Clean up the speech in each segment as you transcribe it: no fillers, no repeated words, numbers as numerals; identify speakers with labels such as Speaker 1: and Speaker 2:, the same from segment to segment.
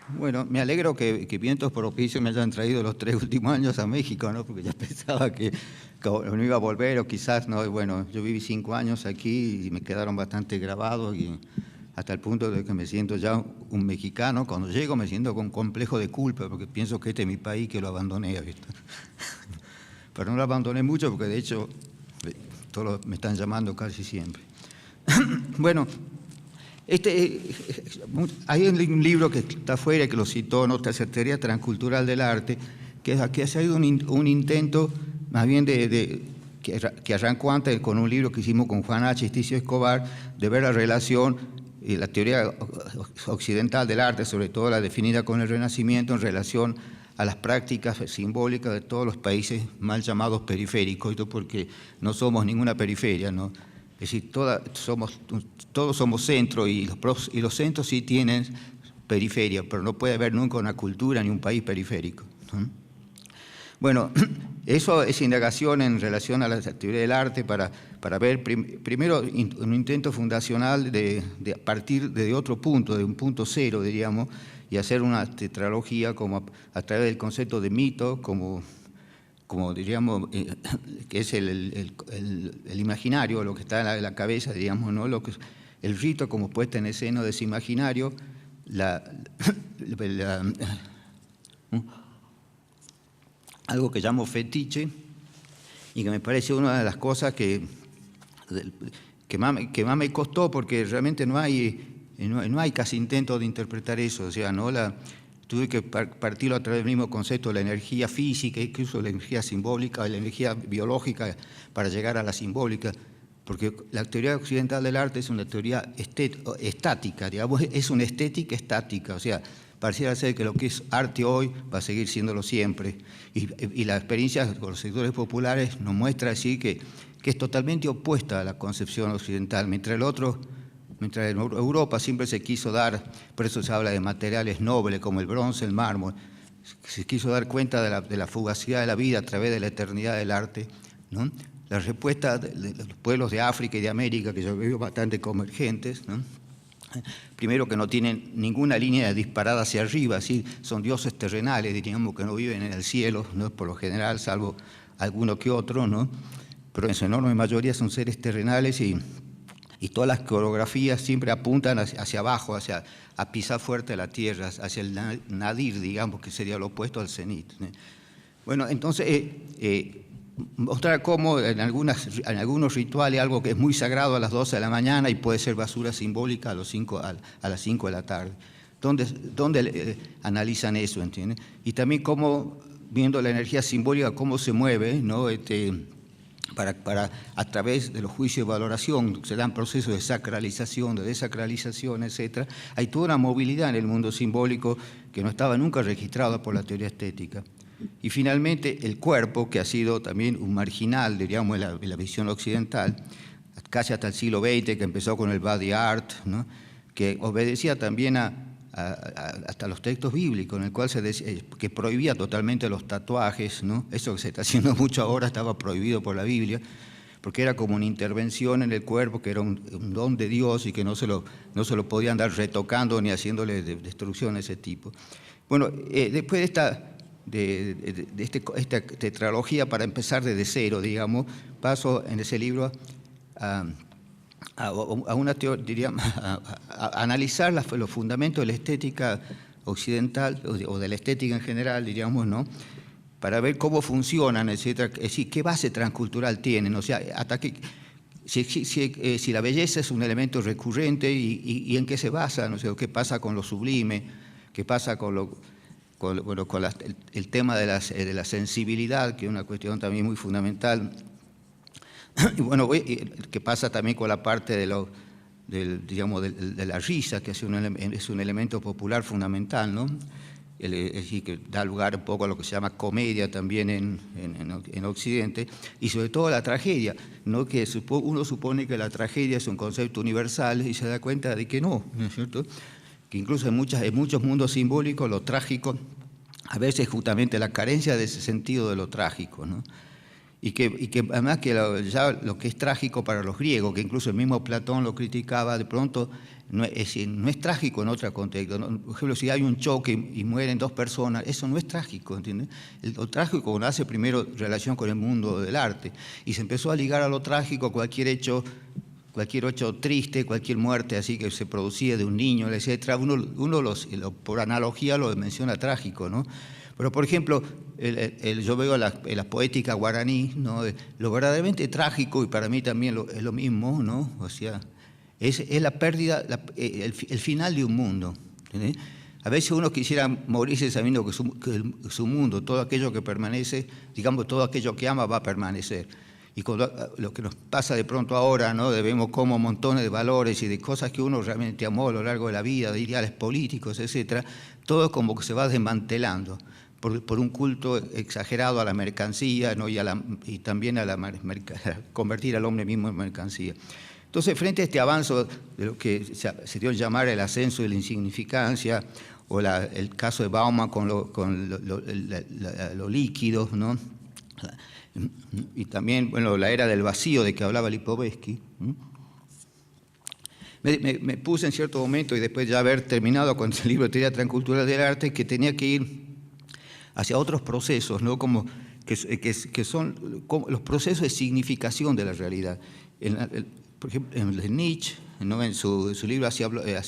Speaker 1: Bueno, me alegro que vientos propicios me hayan traído los 3 últimos años a México, ¿no? Porque ya pensaba que no iba a volver o quizás no. Y bueno, yo viví 5 años aquí y me quedaron bastante grabados y hasta el punto de que me siento ya un mexicano. Cuando llego me siento con complejo de culpa porque pienso que este es mi país, que lo abandoné, ¿viste? Pero no lo abandoné mucho porque de hecho todos me están llamando casi siempre. Bueno, hay un libro que está afuera, que lo citó, ¿no? Teoría Transcultural del Arte, que ha sido un intento más bien que arrancó antes con un libro que hicimos con Juan H. Esticio Escobar, de ver la relación y la teoría occidental del arte, sobre todo la definida con el Renacimiento, en relación a las prácticas simbólicas de todos los países mal llamados periféricos, esto porque no somos ninguna periferia, ¿no? Es decir, todos somos centro y los centros sí tienen periferia, pero no puede haber nunca una cultura ni un país periférico, ¿no? Bueno, eso es indagación en relación a la teoría del arte para ver primero un intento fundacional de partir de otro punto, de un punto cero, diríamos, y hacer una tetralogía como a través del concepto de mito, como diríamos, que es el imaginario, lo que está en la cabeza, diríamos, ¿no? El rito como puesta en escena de ese imaginario, algo que llamo fetiche, y que me parece una de las cosas que más me costó, porque realmente no hay casi intento de interpretar eso, o sea, ¿no? Tuve que partirlo a través del mismo concepto de la energía física, incluso la energía simbólica, la energía biológica, para llegar a la simbólica, porque la teoría occidental del arte es una teoría estática, digamos, es una estética estática, o sea, pareciera ser que lo que es arte hoy va a seguir siéndolo siempre, y la experiencia con los sectores populares nos muestra así que es totalmente opuesta a la concepción occidental, mientras en Europa siempre se quiso dar, por eso se habla de materiales nobles como el bronce, el mármol, se quiso dar cuenta de la fugacidad de la vida a través de la eternidad del arte, ¿no? La respuesta de los pueblos de África y de América, que yo veo bastante convergentes, ¿no? Primero, que no tienen ninguna línea disparada hacia arriba, ¿sí? Son dioses terrenales, diríamos, que no viven en el cielo, ¿no? Por lo general, salvo alguno que otro, ¿no? Pero en su enorme mayoría son seres terrenales y todas las coreografías siempre apuntan hacia abajo, a pisar fuerte la tierra, hacia el nadir, digamos, que sería lo opuesto al cenit. Bueno, entonces, mostrar cómo en algunos rituales algo que es muy sagrado a las 12 de la mañana y puede ser basura simbólica a las 5 de la tarde. ¿Dónde analizan eso, entienden? Y también cómo, viendo la energía simbólica, cómo se mueve, ¿no? A través de los juicios de valoración, se dan procesos de sacralización, de desacralización, etc. Hay toda una movilidad en el mundo simbólico que no estaba nunca registrada por la teoría estética. Y finalmente el cuerpo, que ha sido también un marginal, diríamos, en la visión occidental, casi hasta el siglo XX, que empezó con el body art, ¿no? Que obedecía también hasta los textos bíblicos, en el cual se decía, que prohibía totalmente los tatuajes, ¿no? Eso que se está haciendo mucho ahora estaba prohibido por la Biblia, porque era como una intervención en el cuerpo, que era un don de Dios y que no se lo podían andar retocando ni haciéndole destrucción de ese tipo. Bueno, después de esta tetralogía, para empezar desde cero, digamos, paso en ese libro a analizar los fundamentos de la estética occidental o de la estética en general, diríamos, ¿no? Para ver cómo funcionan, etcétera, es decir, qué base transcultural tienen, o sea, si la belleza es un elemento recurrente y en qué se basa, no sé, qué pasa con lo sublime, qué pasa con el tema de la sensibilidad, que es una cuestión también muy fundamental. Y bueno, ¿qué pasa también con la parte de la risa, que es un elemento popular fundamental, ¿no? Es decir, que da lugar un poco a lo que se llama comedia también en Occidente, y sobre todo la tragedia, ¿no? Que uno supone que la tragedia es un concepto universal y se da cuenta de que no, ¿no es cierto? Que incluso en muchos mundos simbólicos lo trágico, a veces justamente la carencia de ese sentido de lo trágico, ¿no? y que además que ya lo que es trágico para los griegos, que incluso el mismo Platón lo criticaba, de pronto no es trágico en otro contexto, ¿no? Por ejemplo, si hay un choque y mueren 2 personas, eso no es trágico, ¿entiendes? Lo trágico nace primero relación con el mundo del arte, y se empezó a ligar a lo trágico cualquier hecho triste, cualquier muerte así que se producía de un niño, etc. Uno por analogía lo menciona trágico, ¿no? Pero, por ejemplo, yo veo en la poética guaraní, ¿no? Lo verdaderamente trágico, y para mí también es lo mismo, ¿no? O sea, es la pérdida, el final de un mundo, ¿entendés? A veces uno quisiera morirse sabiendo que su mundo, todo aquello que permanece, digamos, todo aquello que ama va a permanecer. Y lo que nos pasa de pronto ahora, ¿no? Vemos como montones de valores y de cosas que uno realmente amó a lo largo de la vida, de ideales políticos, etcétera, todo como que se va desmantelando por un culto exagerado a la mercancía, ¿no? y también a convertir al hombre mismo en mercancía. Entonces, frente a este avance de lo que se dio a llamar el ascenso de la insignificancia, o el caso de Bauman con lo líquido, ¿no? Y también, bueno, la era del vacío de que hablaba Lipovetsky. Me puse en cierto momento, y después de haber terminado con el libro de Teoría Transcultural del Arte, que tenía que ir hacia otros procesos, ¿no? Como que son como los procesos de significación de la realidad. Por ejemplo, en Nietzsche, ¿no? En su libro Así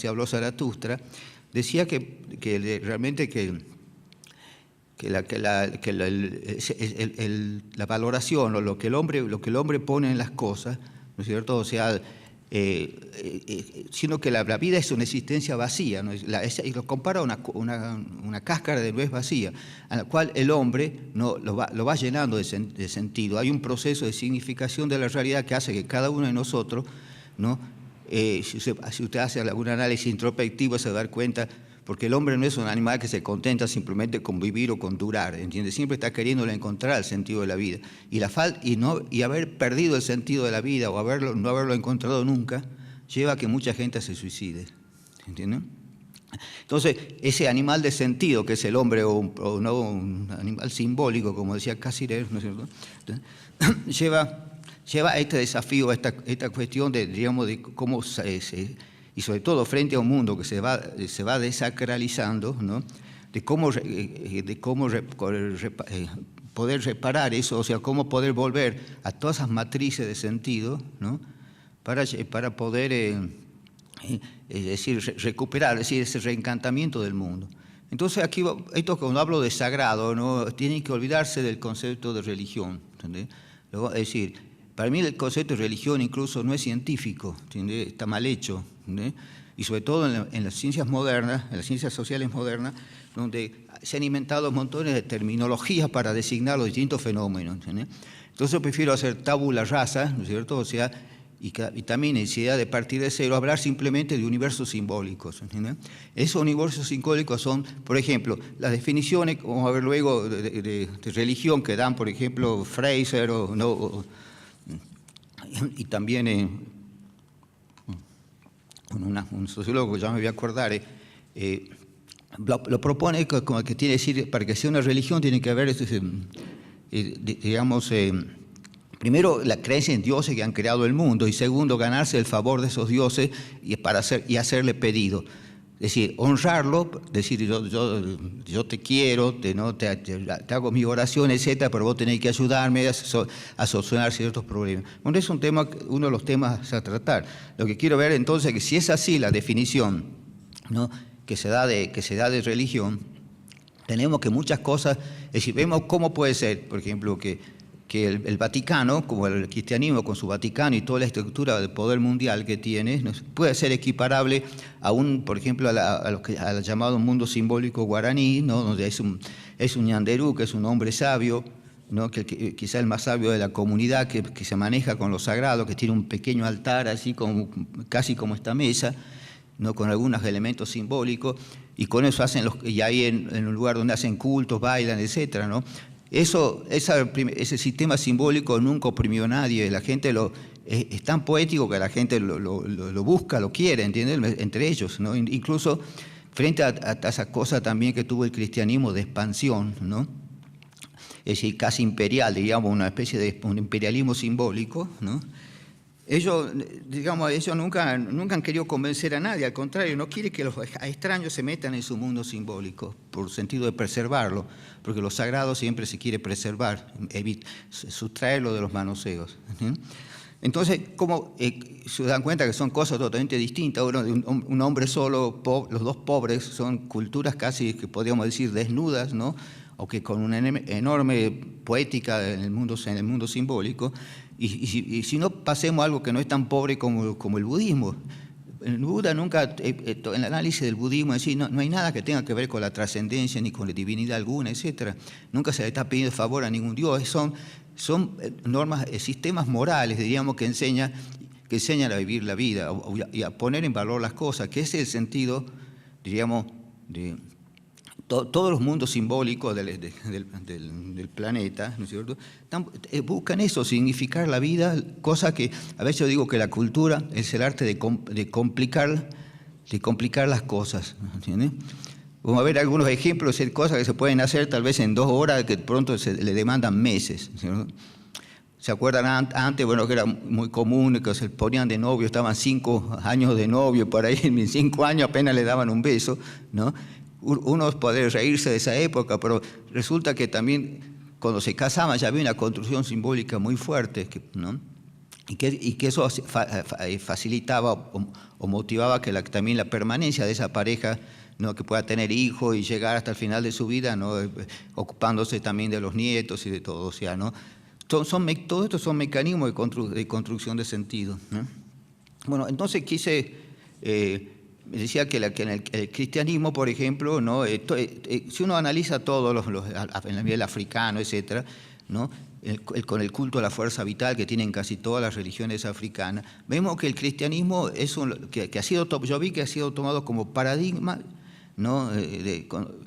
Speaker 1: habló Zaratustra, decía que realmente la valoración, o lo que el hombre pone en las cosas, ¿no es cierto? O sea, sino que la vida es una existencia vacía, ¿no? Y lo compara a una cáscara de nuez vacía, a la cual el hombre, ¿no? lo va llenando de sentido. Hay un proceso de significación de la realidad que hace que cada uno de nosotros, ¿no? Si usted hace algún análisis introspectivo, se va a dar cuenta, porque el hombre no es un animal que se contenta simplemente con vivir o con durar, ¿entiende? Siempre está queriendo encontrar el sentido de la vida. Y haber perdido el sentido de la vida, o no haberlo encontrado nunca, lleva a que mucha gente se suicide, ¿entiende? Entonces, ese animal de sentido que es el hombre, o un animal simbólico, como decía Cassirer, ¿no es cierto? lleva a este desafío, a esta cuestión digamos, de cómo y sobre todo frente a un mundo que se va desacralizando, ¿no? de cómo poder reparar eso, o sea, cómo poder volver a todas esas matrices de sentido, ¿no? para poder recuperar, ese reencantamiento del mundo. Entonces, aquí, cuando hablo de sagrado, ¿no? Tienen que olvidarse del concepto de religión, ¿entendés? Es decir, para mí el concepto de religión incluso no es científico, ¿entendés? Está mal hecho, ¿entendés? Y sobre todo en las ciencias modernas, en las ciencias sociales modernas, donde se han inventado montones de terminologías para designar los distintos fenómenos, ¿entendés? Entonces yo prefiero hacer tabula rasa, ¿no es cierto? O sea, y también necesidad de partir de cero, hablar simplemente de universos simbólicos, ¿entendés? Esos universos simbólicos son, por ejemplo, las definiciones, vamos a ver luego, de religión que dan, por ejemplo, Fraser y también un sociólogo que ya me voy a acordar, lo propone como que tiene que decir, para que sea una religión tiene que haber, digamos, primero la creencia en dioses que han creado el mundo, y segundo, ganarse el favor de esos dioses y hacerle pedido. Es decir, honrarlo, decir yo te quiero, te hago mi oración, etcétera, pero vos tenés que ayudarme a solucionar ciertos problemas. Bueno, es uno de los temas a tratar. Lo que quiero ver entonces es que si es así la definición, ¿no? que se da de religión, tenemos que muchas cosas, es decir, vemos cómo puede ser, por ejemplo, que el Vaticano, como el cristianismo con su Vaticano y toda la estructura del poder mundial que tiene, puede ser equiparable por ejemplo, al llamado mundo simbólico guaraní, ¿no? Donde es un ñanderú, que es un hombre sabio, ¿no? que quizá el más sabio de la comunidad, que se maneja con lo sagrado, que tiene un pequeño altar, así casi como esta mesa, ¿no? Con algunos elementos simbólicos, y con eso y ahí en un lugar donde hacen cultos, bailan, etcétera, ¿no? Ese sistema simbólico nunca oprimió a nadie. La gente es tan poético que la gente lo busca, lo quiere, ¿entiendes? Entre ellos, ¿no? Incluso frente a esa cosa también que tuvo el cristianismo de expansión, ¿no? es decir, casi imperial, digamos, una especie de un imperialismo simbólico, ¿no? Ellos, digamos, ellos nunca han querido convencer a nadie, al contrario, no quiere que los extraños se metan en su mundo simbólico, por sentido de preservarlo, porque lo sagrado siempre se quiere preservar, sustraerlo de los manoseos. Entonces, como se dan cuenta que son cosas totalmente distintas, un hombre solo, los dos pobres, son culturas casi, que podríamos decir, desnudas, ¿no? O que con una enorme poética en el mundo simbólico, y si no pasemos algo que no es tan pobre como el budismo. El Buda nunca, en el análisis del budismo, es decir, no hay nada que tenga que ver con la trascendencia ni con la divinidad alguna, etc. Nunca se le está pidiendo favor a ningún dios, son normas, sistemas morales, diríamos, que enseñan a vivir la vida y a poner en valor las cosas, que ese es el sentido, diríamos, de todos los mundos simbólicos del planeta, ¿no es cierto? Buscan eso, significar la vida, cosa que a veces yo digo que la cultura es el arte de complicar las cosas, ¿entiendes? Vamos a ver algunos ejemplos de cosas que se pueden hacer tal vez en 2 horas, que pronto se le demandan meses, ¿cierto? ¿Se acuerdan antes? Bueno, que era muy común, que se ponían de novio, estaban 5 años de novio, por ahí en 5 años apenas le daban un beso, ¿no? Uno puede reírse de esa época, pero resulta que también cuando se casaban ya había una construcción simbólica muy fuerte, ¿no? y que eso facilitaba o motivaba que también la permanencia de esa pareja, ¿no? Que pueda tener hijos y llegar hasta el final de su vida, ¿no? Ocupándose también de los nietos y de todo, o sea, ¿no? Todo esto son mecanismos de construcción de sentido, ¿no? Bueno, entonces me decía que en el cristianismo, por ejemplo, ¿no? Si uno analiza todo en el nivel africano, etcétera, ¿no? Con el culto a la fuerza vital que tienen casi todas las religiones africanas, vemos que el cristianismo que ha sido, yo vi que ha sido tomado como paradigma, ¿no?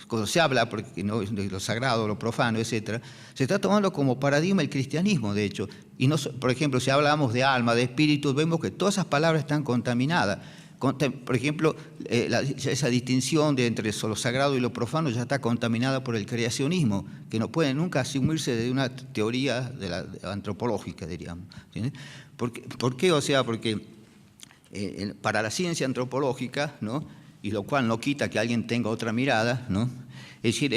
Speaker 1: Cuando se habla ¿no? de lo sagrado, lo profano, etcétera, se está tomando como paradigma el cristianismo, de hecho. Y no, por ejemplo, si hablamos de alma, de espíritu, vemos que todas esas palabras están contaminadas. Por ejemplo, esa distinción entre lo sagrado y lo profano ya está contaminada por el creacionismo, que no puede nunca asumirse de una teoría antropológica, diríamos. ¿Por qué? O sea, porque para la ciencia antropológica, ¿no? Y lo cual no quita que alguien tenga otra mirada, ¿no? Es decir,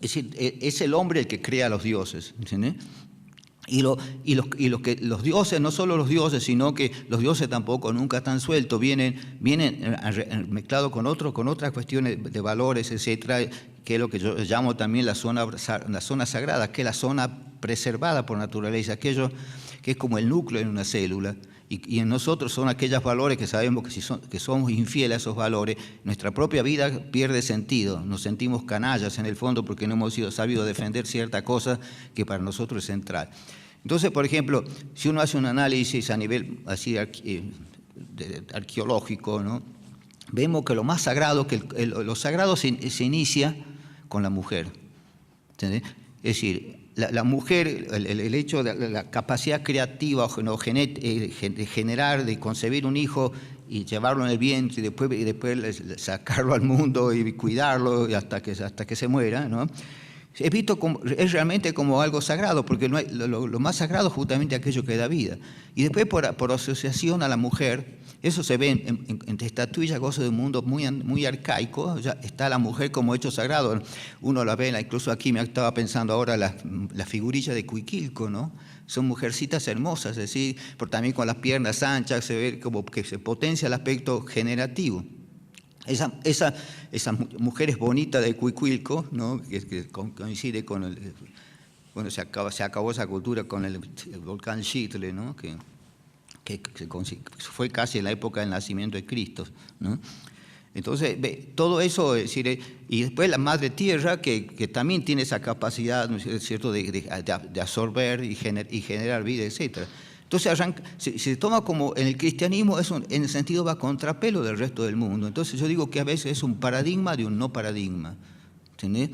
Speaker 1: es el hombre el que crea a los dioses, ¿entiendes? Y los dioses, no solo los dioses, sino que los dioses tampoco nunca están sueltos, vienen mezclados con otras cuestiones de valores, etcétera, que es lo que yo llamo también la zona sagrada, que es la zona preservada por naturaleza, aquello que es como el núcleo en una célula. Y en nosotros son aquellos valores que sabemos que somos infieles a esos valores, nuestra propia vida pierde sentido, nos sentimos canallas en el fondo porque no hemos sabido defender cierta cosa que para nosotros es central. Entonces, por ejemplo, si uno hace un análisis a nivel así arqueológico, ¿no? Vemos que lo más sagrado, lo sagrado se inicia con la mujer, ¿entendés? Es decir, la mujer, el hecho de la capacidad creativa de generar, de concebir un hijo y llevarlo en el vientre y después sacarlo al mundo y cuidarlo hasta que se muera, ¿no? Es visto es realmente como algo sagrado, porque no hay, lo más sagrado es justamente aquello que da vida. Y después por asociación a la mujer, eso se ve en estatuillas, cosas de un mundo muy arcaico, ya está la mujer como hecho sagrado. Uno la ve, incluso aquí me estaba pensando ahora la figurilla de Cuiquilco, ¿no? Son mujercitas hermosas, es decir, pero también con las piernas anchas, se ve como que se potencia el aspecto generativo. Esas mujeres bonitas de Cuiquilco, ¿no? que coincide con el... Bueno, se acabó esa cultura con el volcán Xitle, ¿no? que fue casi en la época del nacimiento de Cristo, ¿no? Entonces, todo eso, es decir, y después la Madre Tierra, que también tiene esa capacidad, ¿no es cierto?, de absorber y generar vida, etc. Entonces, se toma como en el cristianismo, eso en el sentido va a contrapelo del resto del mundo. Entonces, yo digo que a veces es un paradigma de un no paradigma, ¿entendés?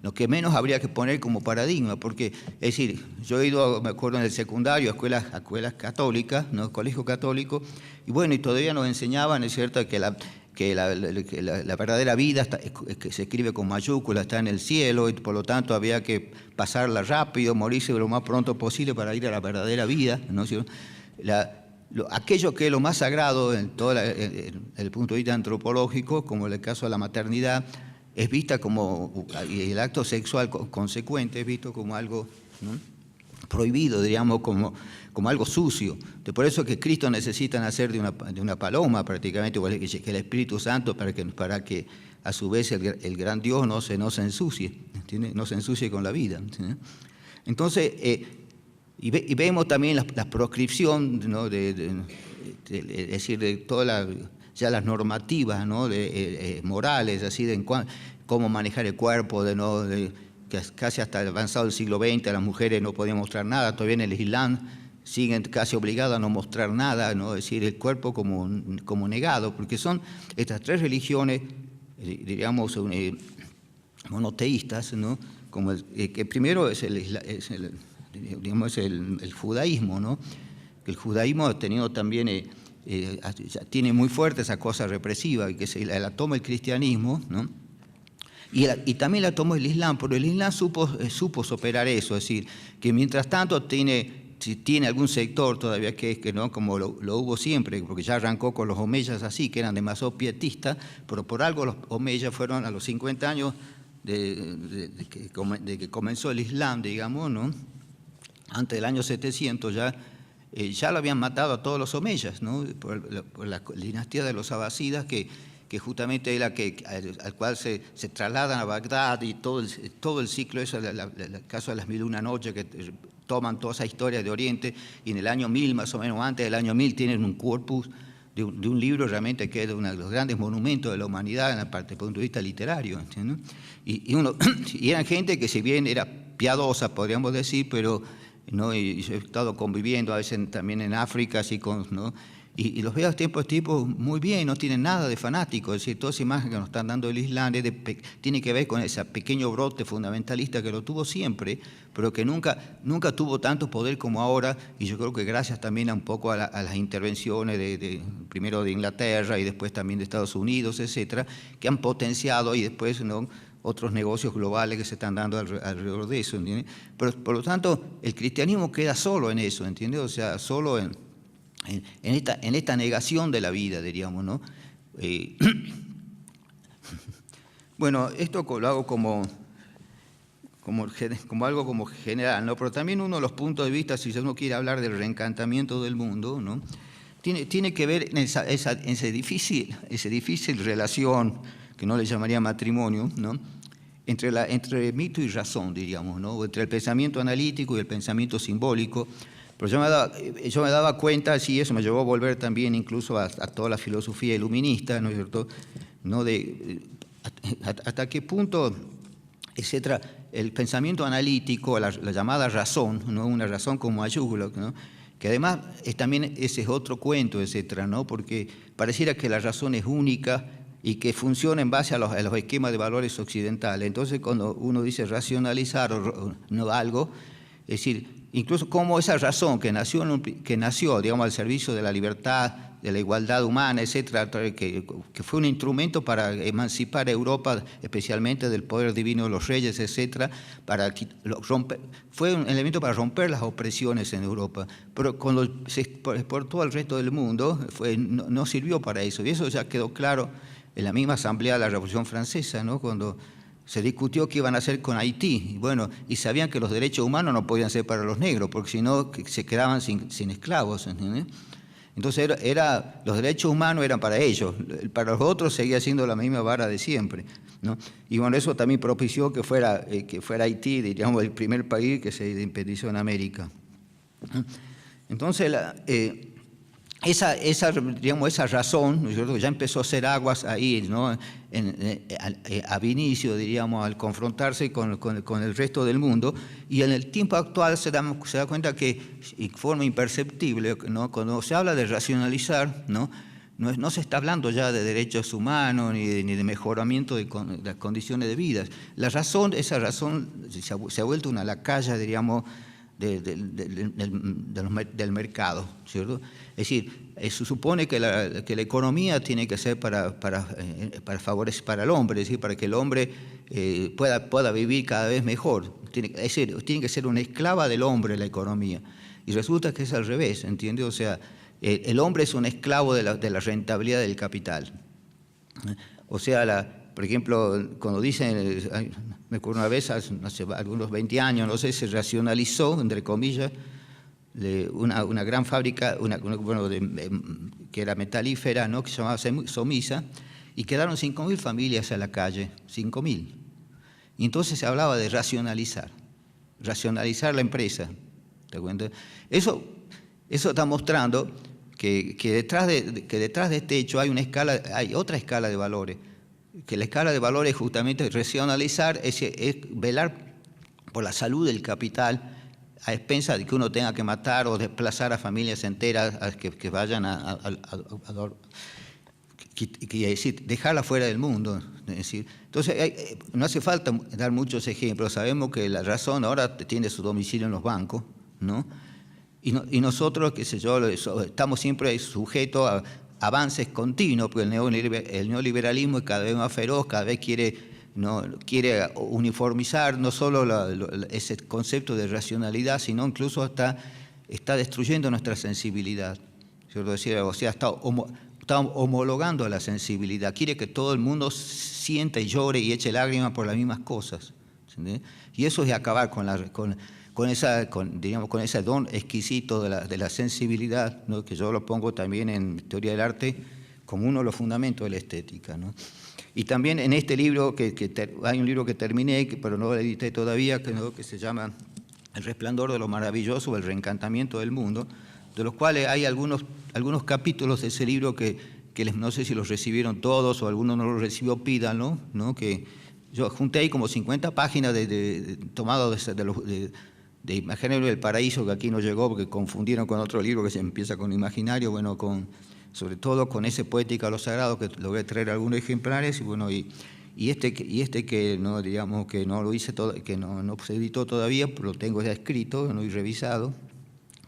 Speaker 1: Lo que menos habría que poner como paradigma, porque, es decir, yo he ido, me acuerdo en el secundario, a escuelas católicas, ¿no? Colegio católico, y bueno, y todavía nos enseñaban, es cierto, que que la verdadera vida que se escribe con mayúsculas, está en el cielo, y por lo tanto había que pasarla rápido, morirse lo más pronto posible para ir a la verdadera vida, ¿no? Aquello que es lo más sagrado en el punto de vista antropológico, como el caso de la maternidad, es vista como, y el acto sexual consecuente es visto como algo, ¿no?, prohibido, diríamos, como algo sucio. Por eso que Cristo necesita nacer de una paloma prácticamente, igual que el Espíritu Santo, para que a su vez el gran Dios no se ensucie, ¿entiende? No se ensucie con la vida, ¿entiende? Entonces, y vemos también la proscripción, ¿no?, es decir, de todas ya las normativas, ¿no?, morales, así de cómo manejar el cuerpo, que casi hasta el avanzado del siglo XX las mujeres no podían mostrar nada. Todavía en el Islam siguen casi obligadas a no mostrar nada, ¿no?, es decir, el cuerpo como negado, porque son estas tres religiones, diríamos, monoteístas, ¿no?, como que primero es el judaísmo, ¿no? El judaísmo ha tenido también, tiene muy fuerte esa cosa represiva, que la toma el cristianismo, ¿no? Y también la tomó el Islam, pero el Islam supo superar eso, es decir, que mientras tanto tiene algún sector todavía que no, como lo hubo siempre, porque ya arrancó con los omeyas así, que eran demasiado pietistas, pero por algo los omeyas fueron a los 50 años de que comenzó el Islam, digamos, ¿no?, antes del año 700 ya lo habían matado a todos los omeyas, ¿no?, por la dinastía de los abasidas, que justamente era al cual se trasladan a Bagdad, y todo el ciclo, eso, el caso de las 1001 noches, que toman toda esa historia de Oriente, y en el año 1000, más o menos antes del año 1000, tienen un corpus de un libro realmente que es uno de los grandes monumentos de la humanidad en la parte, desde el punto de vista literario, ¿entiendes? Y eran gente que, si bien era piadosa, podríamos decir, pero, ¿no?, y yo he estado conviviendo a veces también en África, así ¿no?, y los veo a tipos muy bien, no tienen nada de fanáticos, es decir, toda esa imagen que nos están dando del Islam tiene que ver con ese pequeño brote fundamentalista que lo tuvo siempre, pero que nunca tuvo tanto poder como ahora, y yo creo que gracias también un poco a las intervenciones primero de Inglaterra y después también de Estados Unidos, etcétera, que han potenciado, y después, ¿no?, otros negocios globales que se están dando alrededor de eso, ¿entiendes? Pero, por lo tanto, el cristianismo queda solo en eso, ¿entiendes? O sea, solo en esta negación de la vida, diríamos, ¿no? Bueno, esto lo hago como algo como general, ¿no? Pero también uno de los puntos de vista, si uno quiere hablar del reencantamiento del mundo, ¿no?, tiene que ver en esa difícil relación, que no le llamaría matrimonio, ¿no?, entre mito y razón, diríamos, ¿no?, entre el pensamiento analítico y el pensamiento simbólico. Pero yo me daba cuenta, sí, eso me llevó a volver también incluso a toda la filosofía iluminista, ¿no es cierto?, ¿no?, hasta qué punto, etcétera, el pensamiento analítico, la llamada razón, ¿no?, una razón con mayúsculas, ¿no?, que además también ese es otro cuento, etcétera, ¿no?, porque pareciera que la razón es única y que funciona en base a los esquemas de valores occidentales. Entonces, cuando uno dice racionalizar no algo, es decir, incluso como esa razón que nació, digamos, al servicio de la libertad, de la igualdad humana, etcétera, que fue un instrumento para emancipar a Europa, especialmente del poder divino de los reyes, etcétera, fue un elemento para romper las opresiones en Europa, pero cuando se exportó al resto del mundo no sirvió para eso, y eso ya quedó claro en la misma asamblea de la Revolución Francesa, ¿no?, cuando se discutió qué iban a hacer con Haití. Y bueno, y sabían que los derechos humanos no podían ser para los negros, porque si no se quedaban sin esclavos, ¿entiendes? Entonces los derechos humanos eran para ellos, para los otros seguía siendo la misma vara de siempre, ¿no? Y bueno, eso también propició que fuera Haití, diríamos, el primer país que se independizó en América. Entonces, esa razón, ¿no es cierto?, ya empezó a hacer aguas ahí, ¿no?, ab inicio, diríamos, al confrontarse con el resto del mundo, y en el tiempo actual se da cuenta que, de forma imperceptible, ¿no?, cuando se habla de racionalizar, no se está hablando ya de derechos humanos ni de mejoramiento de las condiciones de vida. Esa razón se ha vuelto una lacaya, diríamos, del mercado, ¿cierto? Es decir, se supone que la economía tiene que ser para favorecer para el hombre, es decir, para que el hombre pueda vivir cada vez mejor. Es decir, tiene que ser una esclava del hombre la economía. Y resulta que es al revés, ¿entiendes? O sea, el hombre es un esclavo de la rentabilidad del capital. O sea, por ejemplo, cuando dicen, me acuerdo una vez, hace algunos 20 años, no sé, se racionalizó, entre comillas, una gran fábrica, que era metalífera, ¿no?, que se llamaba Somisa, y quedaron 5.000 familias en la calle, 5.000. Y entonces se hablaba de racionalizar la empresa. ¿Te cuenta? Eso está mostrando que detrás de este hecho hay otra escala de valores, que la escala de valores justamente racionalizar es velar por la salud del capital a expensas de que uno tenga que matar o desplazar a familias enteras que vayan decir, dejarla fuera del mundo. Es decir, entonces, no hace falta dar muchos ejemplos. Sabemos que la razón ahora tiene su domicilio en los bancos, ¿no? Y nosotros, qué sé yo, estamos siempre sujetos a avances continuos, porque el neoliberalismo es cada vez más feroz, cada vez quiere uniformizar no solo ese concepto de racionalidad, sino incluso está destruyendo nuestra sensibilidad. O sea, está homologando a la sensibilidad, quiere que todo el mundo sienta y llore y eche lágrimas por las mismas cosas. ¿Sí? Y eso es acabar con ese don exquisito de la sensibilidad, ¿no?, que yo lo pongo también en Teoría del Arte como uno de los fundamentos de la estética, ¿no? Y también en este libro, hay un libro que terminé, pero no lo edité todavía, que se llama El resplandor de lo maravilloso, el reencantamiento del mundo, de los cuales hay algunos capítulos de ese libro que no sé si los recibieron todos o alguno no los recibió, pídanlo, ¿no? Que yo junté ahí como 50 páginas tomado de Imaginario del Paraíso, que aquí no llegó porque confundieron con otro libro que se empieza con Imaginario, bueno, sobre todo con ese Poética a lo Sagrado, que lo voy a traer algunos ejemplares, y bueno, y este que no, digamos, que no lo hice que no se editó todavía, pero lo tengo ya escrito, no he revisado,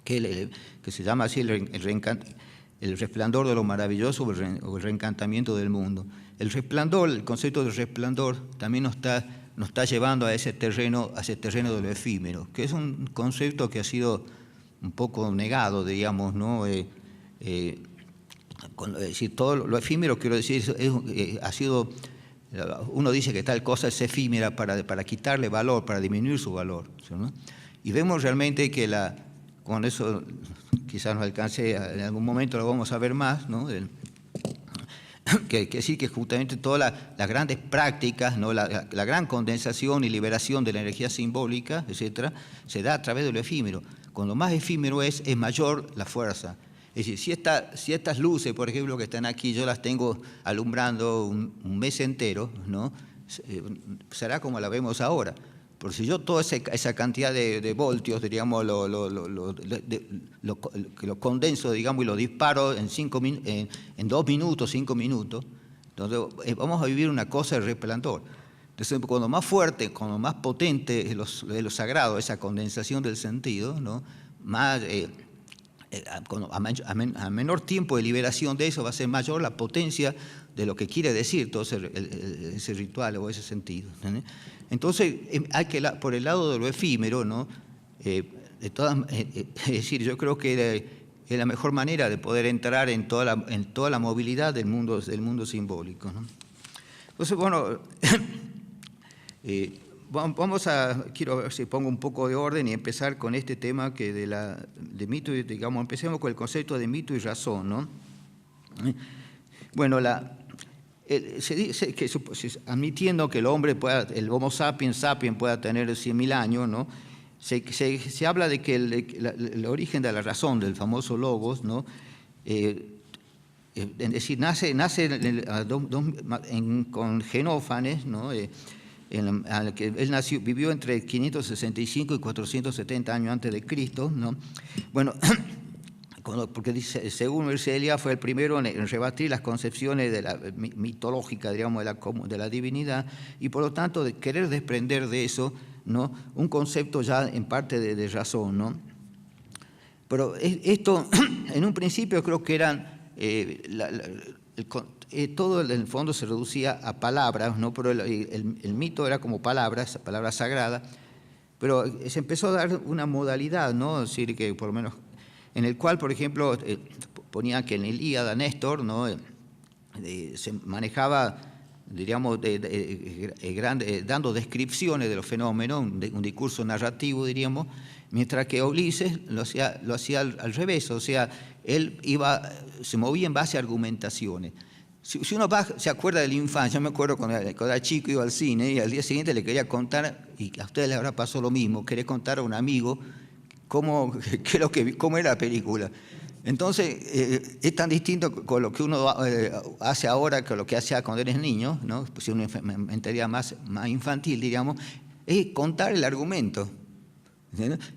Speaker 1: que se llama así el resplandor de lo maravilloso o el reencantamiento del mundo. El resplandor, el concepto de resplandor también nos está llevando a ese terreno de lo efímero, que es un concepto que ha sido un poco negado, digamos, ¿no? Es decir, todo lo efímero, quiero decir, ha sido, uno dice que tal cosa es efímera para quitarle valor, para disminuir su valor, ¿no? Y vemos realmente que con eso quizás nos alcance, en algún momento lo vamos a ver más, ¿no? Que decir que justamente todas las grandes prácticas, ¿no?, la gran condensación y liberación de la energía simbólica, etcétera, se da a través de lo efímero. Cuando más efímero es mayor la fuerza. Es decir, si estas luces, por ejemplo, que están aquí, yo las tengo alumbrando un mes entero, ¿no?, será como la vemos ahora. Pero si yo toda esa cantidad de voltios, digamos, lo condenso, digamos, y lo disparo en 2 minutos, 5 minutos, entonces vamos a vivir una cosa de resplandor. Entonces, cuando más fuerte, cuando más potente es lo sagrado, esa condensación del sentido, ¿no?, más, a menor tiempo de liberación de eso va a ser mayor la potencia de lo que quiere decir todo ese ritual o ese sentido, ¿no? Entonces, hay que, por el lado de lo efímero, ¿no?, es decir, yo creo que es la mejor manera de poder entrar en toda la movilidad del mundo simbólico, ¿no? Entonces, bueno, quiero ver si pongo un poco de orden y empezar con este tema que de mito, digamos, empecemos con el concepto de mito y razón, ¿no? Bueno, se dice que, admitiendo que el Homo sapiens pueda tener 100.000 años, ¿no?, se habla de que el origen de la razón, del famoso logos, ¿no?, es decir, nace con Genófanes, ¿no?, que él vivió entre 565 y 470 años antes de Cristo, ¿no? Bueno, porque dice, según Mircea Eliade fue el primero en rebatir las concepciones de la mitológica, digamos, de la divinidad, y por lo tanto de querer desprender de eso, ¿no?, un concepto ya en parte de razón, ¿no? Pero esto, en un principio creo que eran, todo en el fondo se reducía a palabras, ¿no? Pero el mito era como palabras sagradas, pero se empezó a dar una modalidad, ¿no? Es decir, que por lo menos en el cual, por ejemplo, ponía que en el Ilíada Néstor, ¿no?, se manejaba, diríamos, dando descripciones de los fenómenos, un discurso narrativo, diríamos, mientras que Ulises lo hacía al revés, o sea, él se movía en base a argumentaciones. Si uno se acuerda de la infancia, yo me acuerdo cuando era chico, iba al cine y al día siguiente le quería contar, y a ustedes les habrá pasado lo mismo, quería contar a un amigo cómo era la película. Entonces, es tan distinto con lo que uno hace ahora que lo que hacía cuando eres niño, ¿no? Pues una mentalidad más infantil, digamos, es contar el argumento.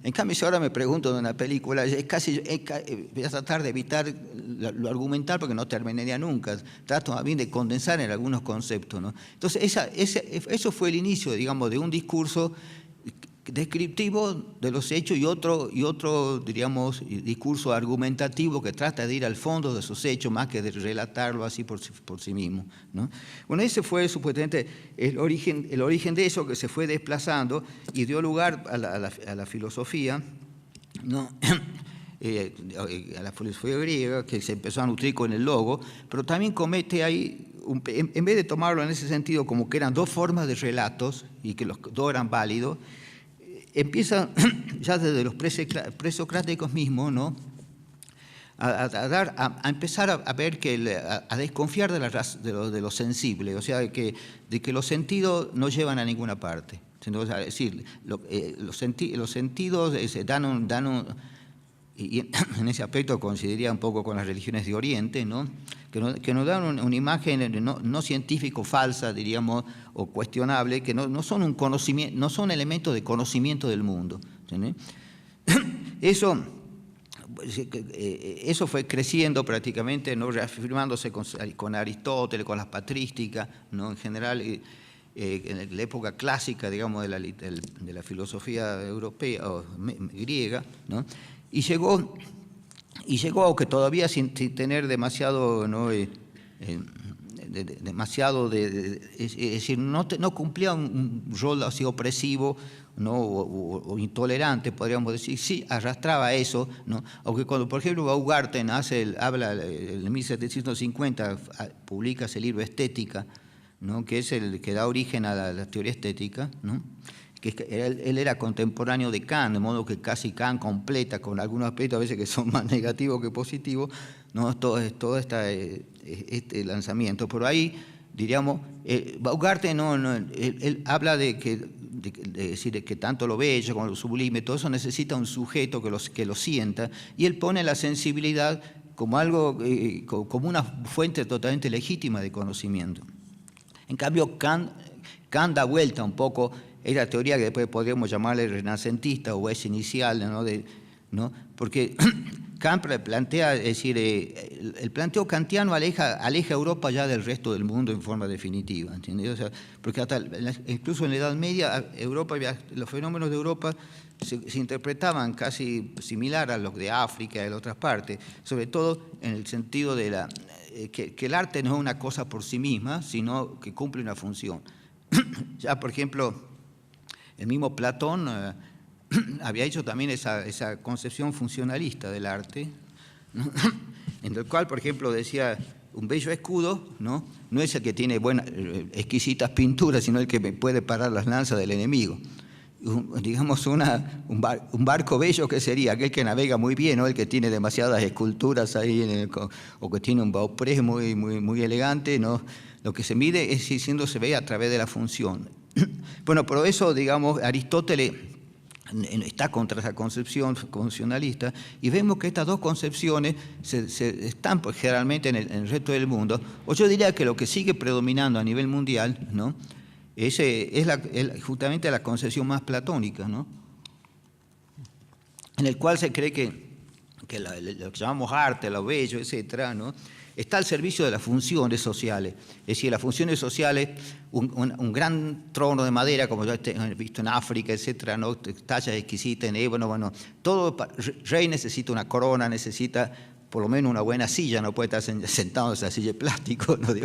Speaker 1: En cambio, si ahora me pregunto de una película, voy a tratar de evitar lo argumental porque no terminaría nunca. Trato también de condensar en algunos conceptos, ¿no? Entonces, eso fue el inicio, digamos, de un discurso descriptivo de los hechos y otro, diríamos, discurso argumentativo que trata de ir al fondo de esos hechos más que de relatarlo así por sí mismo, ¿no? Bueno, ese fue supuestamente el origen de eso, que se fue desplazando y dio lugar a la filosofía, ¿no? A la filosofía griega, que se empezó a nutrir con el logo, pero también comete ahí, en vez de tomarlo en ese sentido como que eran dos formas de relatos y que los dos eran válidos, empieza ya desde los presocráticos mismos, ¿no?, a empezar a ver a desconfiar de lo sensible, o sea, de que los sentidos no llevan a ninguna parte. Entonces, es decir, los sentidos y en ese aspecto coincidiría un poco con las religiones de Oriente, ¿no?, que nos dan una imagen no científico falsa, diríamos, o cuestionable, que no son un conocimiento, no son elementos de conocimiento del mundo, ¿sí? Eso fue creciendo prácticamente, ¿no?, reafirmándose con Aristóteles, con las patrísticas, ¿no?, en general, en la época clásica, digamos, de la filosofía europea o griega, ¿no? Y llegó, aunque todavía sin tener demasiado, ¿no?, es decir, no cumplía un rol así opresivo, ¿no?, o intolerante, podríamos decir. Sí arrastraba eso, ¿no? Aunque cuando, por ejemplo, Baumgarten habla en 1750, publica ese libro Estética, ¿no?, que es el que da origen a la teoría estética, ¿no?, que él era contemporáneo de Kant, de modo que casi Kant completa con algunos aspectos a veces que son más negativos que positivos, ¿no?, todo este lanzamiento. Por ahí, diríamos, Baumgarten él habla de que tanto lo bello como lo sublime, todo eso necesita un sujeto que lo sienta, y él pone la sensibilidad como algo, como una fuente totalmente legítima de conocimiento. En cambio, Kant da vuelta un poco. Es la teoría que después podríamos llamarle renacentista o es inicial, ¿no? Porque Kant plantea, es decir, el planteo kantiano aleja a Europa ya del resto del mundo en forma definitiva, ¿entiendes? O sea, porque incluso en la Edad Media, los fenómenos de Europa se interpretaban casi similar a los de África y de otras partes, sobre todo en el sentido de que el arte no es una cosa por sí misma, sino que cumple una función. Ya, por ejemplo, el mismo Platón había hecho también esa concepción funcionalista del arte, ¿no?, en el cual, por ejemplo, decía, un bello escudo, ¿no?, no es el que tiene exquisitas pinturas, sino el que puede parar las lanzas del enemigo. Digamos, un barco bello, ¿qué sería? Aquel que navega muy bien, ¿no?, el que tiene demasiadas esculturas ahí, o que tiene un baupré muy elegante, ¿no? Lo que se mide es se ve a través de la función. Bueno, por eso, digamos, Aristóteles está contra esa concepción funcionalista, y vemos que estas dos concepciones están pues, generalmente en el resto del mundo, o yo diría que lo que sigue predominando a nivel mundial, ¿no?, es justamente la concepción más platónica, ¿no?, en el cual se cree que que lo que llamamos arte, lo bello, etcétera, ¿no? Está al servicio de las funciones sociales. Es decir, las funciones sociales, un gran trono de madera, como ya he visto en África, etcétera, ¿no? Tallas exquisitas en ébano, bueno, todo rey necesita una corona, necesita por lo menos una buena silla, no puede estar sentado en esa silla de plástico, ¿no? Es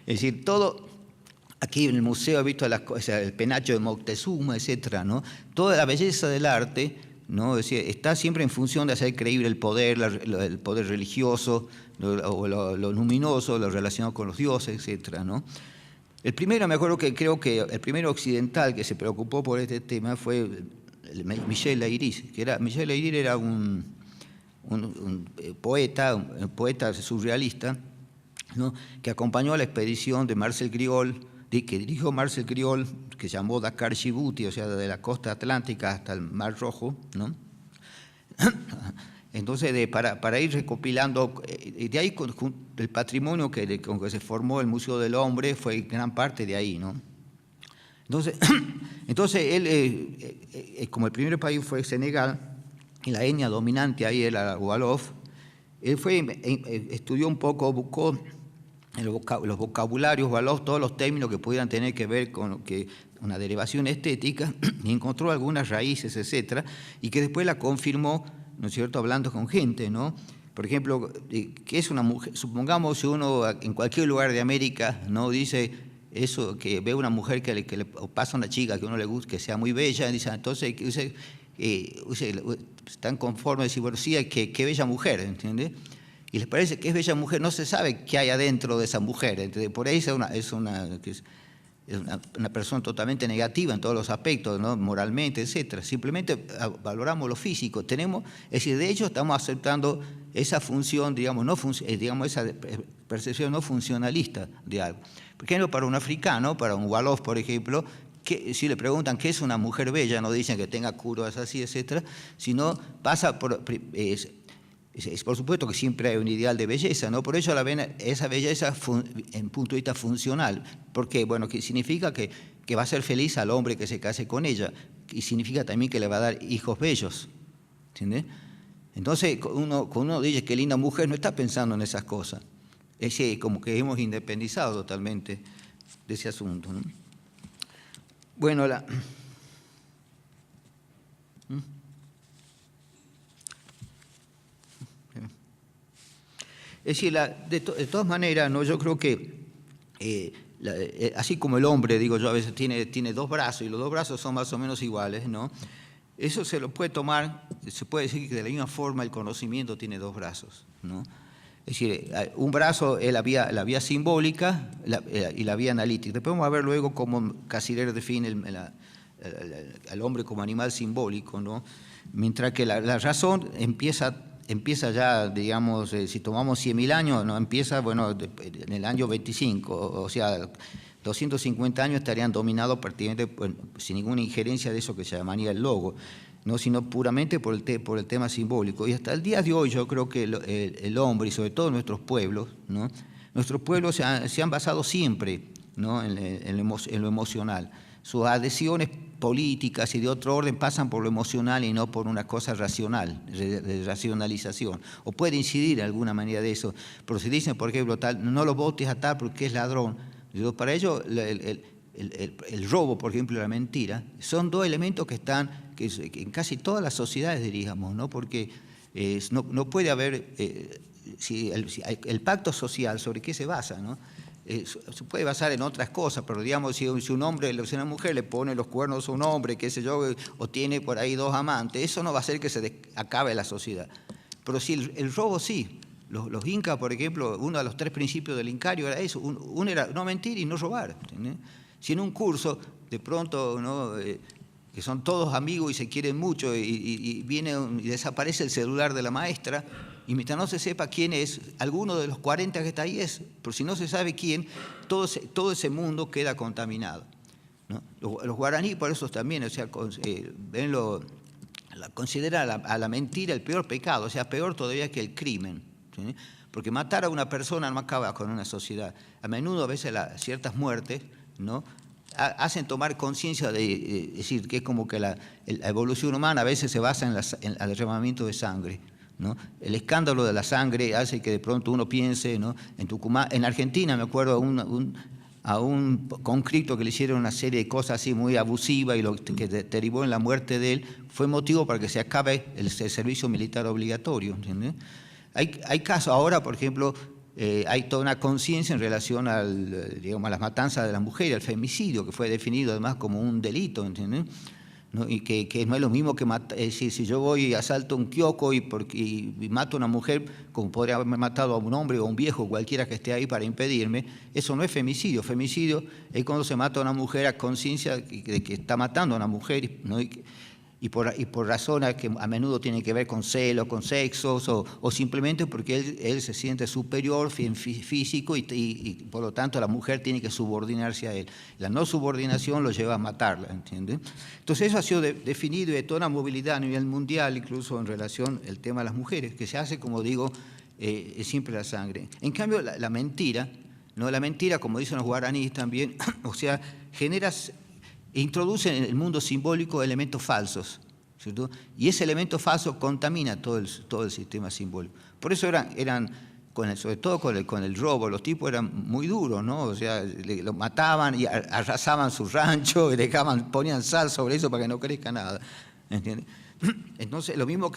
Speaker 1: decir, todo. Aquí en el museo he visto las cosas, el penacho de Moctezuma, etcétera, ¿no? Toda la belleza del arte, ¿no? Es decir, está siempre en función de hacer creíble el poder religioso, lo luminoso, lo relacionado con los dioses, etcétera, ¿no? El primero, me acuerdo que creo que el primero occidental que se preocupó por este tema fue Michel Leiris, Michel Leiris era un poeta surrealista, ¿no? Que acompañó a la expedición de Marcel Griol, que dirigió Marcel Griol, que se llamó Dakar Djibouti, o sea, de la costa atlántica hasta el Mar Rojo, ¿no? Entonces, para ir recopilando, de ahí el patrimonio con que se formó el Museo del Hombre fue gran parte de ahí, ¿no? Entonces él, como el primer país fue Senegal, y la etnia dominante ahí era Wolof, él estudió un poco, buscó los vocabularios Wolof, todos los términos que pudieran tener que ver con una derivación estética, y encontró algunas raíces, etcétera, y que después la confirmó, ¿no es cierto?, hablando con gente, ¿no? Por ejemplo, ¿qué es una mujer? Supongamos si uno en cualquier lugar de América, ¿no?, dice eso, que ve una mujer que le pasa a una chica que a uno le gusta, que sea muy bella, dice, entonces están conformes de decir, bueno, sí, qué bella mujer, ¿entiendes? Y les parece que es bella mujer, no se sabe qué hay adentro de esa mujer. Entonces, por ahí es una persona totalmente negativa en todos los aspectos, ¿no?, moralmente, etcétera. Simplemente valoramos lo físico. Es decir, de hecho estamos aceptando esa función, digamos, esa percepción no funcionalista de algo. Por ejemplo, para un africano, para un Wolof, por ejemplo, si le preguntan qué es una mujer bella, no dicen que tenga curvas así, etcétera, sino pasa por... Es por supuesto que siempre hay un ideal de belleza, ¿no? Por eso esa belleza en punto de vista funcional. ¿Por qué? Bueno, que significa que va a ser feliz al hombre que se case con ella. Y significa también que le va a dar hijos bellos. ¿Entiendes? Entonces, cuando uno dice que linda mujer, no está pensando en esas cosas. Es como que hemos independizado totalmente de ese asunto, ¿no? Bueno, es decir, de todas maneras, ¿no? Yo creo que, así como el hombre, digo yo, a veces tiene dos brazos y los dos brazos son más o menos iguales, ¿no? Eso se lo puede tomar, se puede decir que de la misma forma el conocimiento tiene dos brazos, ¿no? Es decir, un brazo es la vía simbólica y la vía analítica. Después vamos a ver luego cómo Cassirer define al hombre como animal simbólico, ¿no? Mientras que la razón empieza ya, digamos, si tomamos 100.000 años, no empieza, bueno, en el año 25, o sea, 250 años estarían dominados prácticamente sin ninguna injerencia de eso que se llamaría el logo, no, sino puramente por el tema simbólico. Y hasta el día de hoy yo creo que el hombre, y sobre todo nuestros pueblos, ¿no? Nuestros pueblos se han basado siempre, ¿no?, en lo emocional. Sus adhesiones políticas y de otro orden pasan por lo emocional y no por una cosa racional, de racionalización. O puede incidir de alguna manera de eso. Pero si dicen, por ejemplo, tal, no lo votes a tal porque es ladrón, digo, para ello el robo, por ejemplo, y la mentira, son dos elementos que están en casi todas las sociedades, diríamos, ¿no? Porque no puede haber, el pacto social, ¿sobre qué se basa, no? Se puede basar en otras cosas, pero digamos, si un hombre, si una mujer le pone los cuernos a un hombre, qué sé yo, o tiene por ahí dos amantes, eso no va a hacer que se acabe la sociedad. Pero si el robo sí. Los incas, por ejemplo, uno de los 3 principios del incario era eso, uno era no mentir y no robar, ¿entiendes? Si en un curso, de pronto, ¿no?, que son todos amigos y se quieren mucho, y viene y desaparece el celular de la maestra, y mientras no se sepa quién es, alguno de los 40 que está ahí es, pero si no se sabe quién, todo ese mundo queda contaminado, ¿no? Los guaraní, por eso también, o sea, consideran a la mentira el peor pecado, o sea, peor todavía que el crimen, ¿sí? Porque matar a una persona no acaba con una sociedad. A menudo, a veces, ciertas muertes, ¿no?, hacen tomar conciencia de decir que es como que la evolución humana a veces se basa en el derramamiento de sangre, ¿no? El escándalo de la sangre hace que de pronto uno piense, ¿no? En Tucumán, en Argentina me acuerdo a un conscripto que le hicieron una serie de cosas así muy abusivas y lo que derivó en la muerte de él, fue motivo para que se acabe el servicio militar obligatorio, ¿entiendes? Hay casos ahora, por ejemplo, hay toda una conciencia en relación a las matanzas de las mujeres, al femicidio, que fue definido además como un delito, ¿entiendes? ¿No? Y que no es lo mismo que matar, es decir, si yo voy y asalto un kiosco y mato a una mujer, como podría haberme matado a un hombre o a un viejo, cualquiera que esté ahí para impedirme, eso no es femicidio. Femicidio es cuando se mata a una mujer a conciencia de que está matando a una mujer, ¿no? Y por razones que a menudo tienen que ver con celos, con sexos, o simplemente porque él se siente superior físico y por lo tanto la mujer tiene que subordinarse a él. La no subordinación lo lleva a matarla, ¿entiendes? Entonces eso ha sido definido y de toda una movilidad a nivel mundial, incluso en relación al tema de las mujeres, que se hace, como digo, siempre la sangre. En cambio, la mentira, ¿no? La mentira, como dicen los guaraníes también, o sea, introduce en el mundo simbólico elementos falsos, ¿cierto? Y ese elemento falso contamina todo el sistema simbólico. Por eso sobre todo con el robo, los tipos eran muy duros, ¿no? O sea, lo mataban y arrasaban su rancho, y ponían sal sobre eso para que no crezca nada, ¿entiendes? Entonces, lo mismo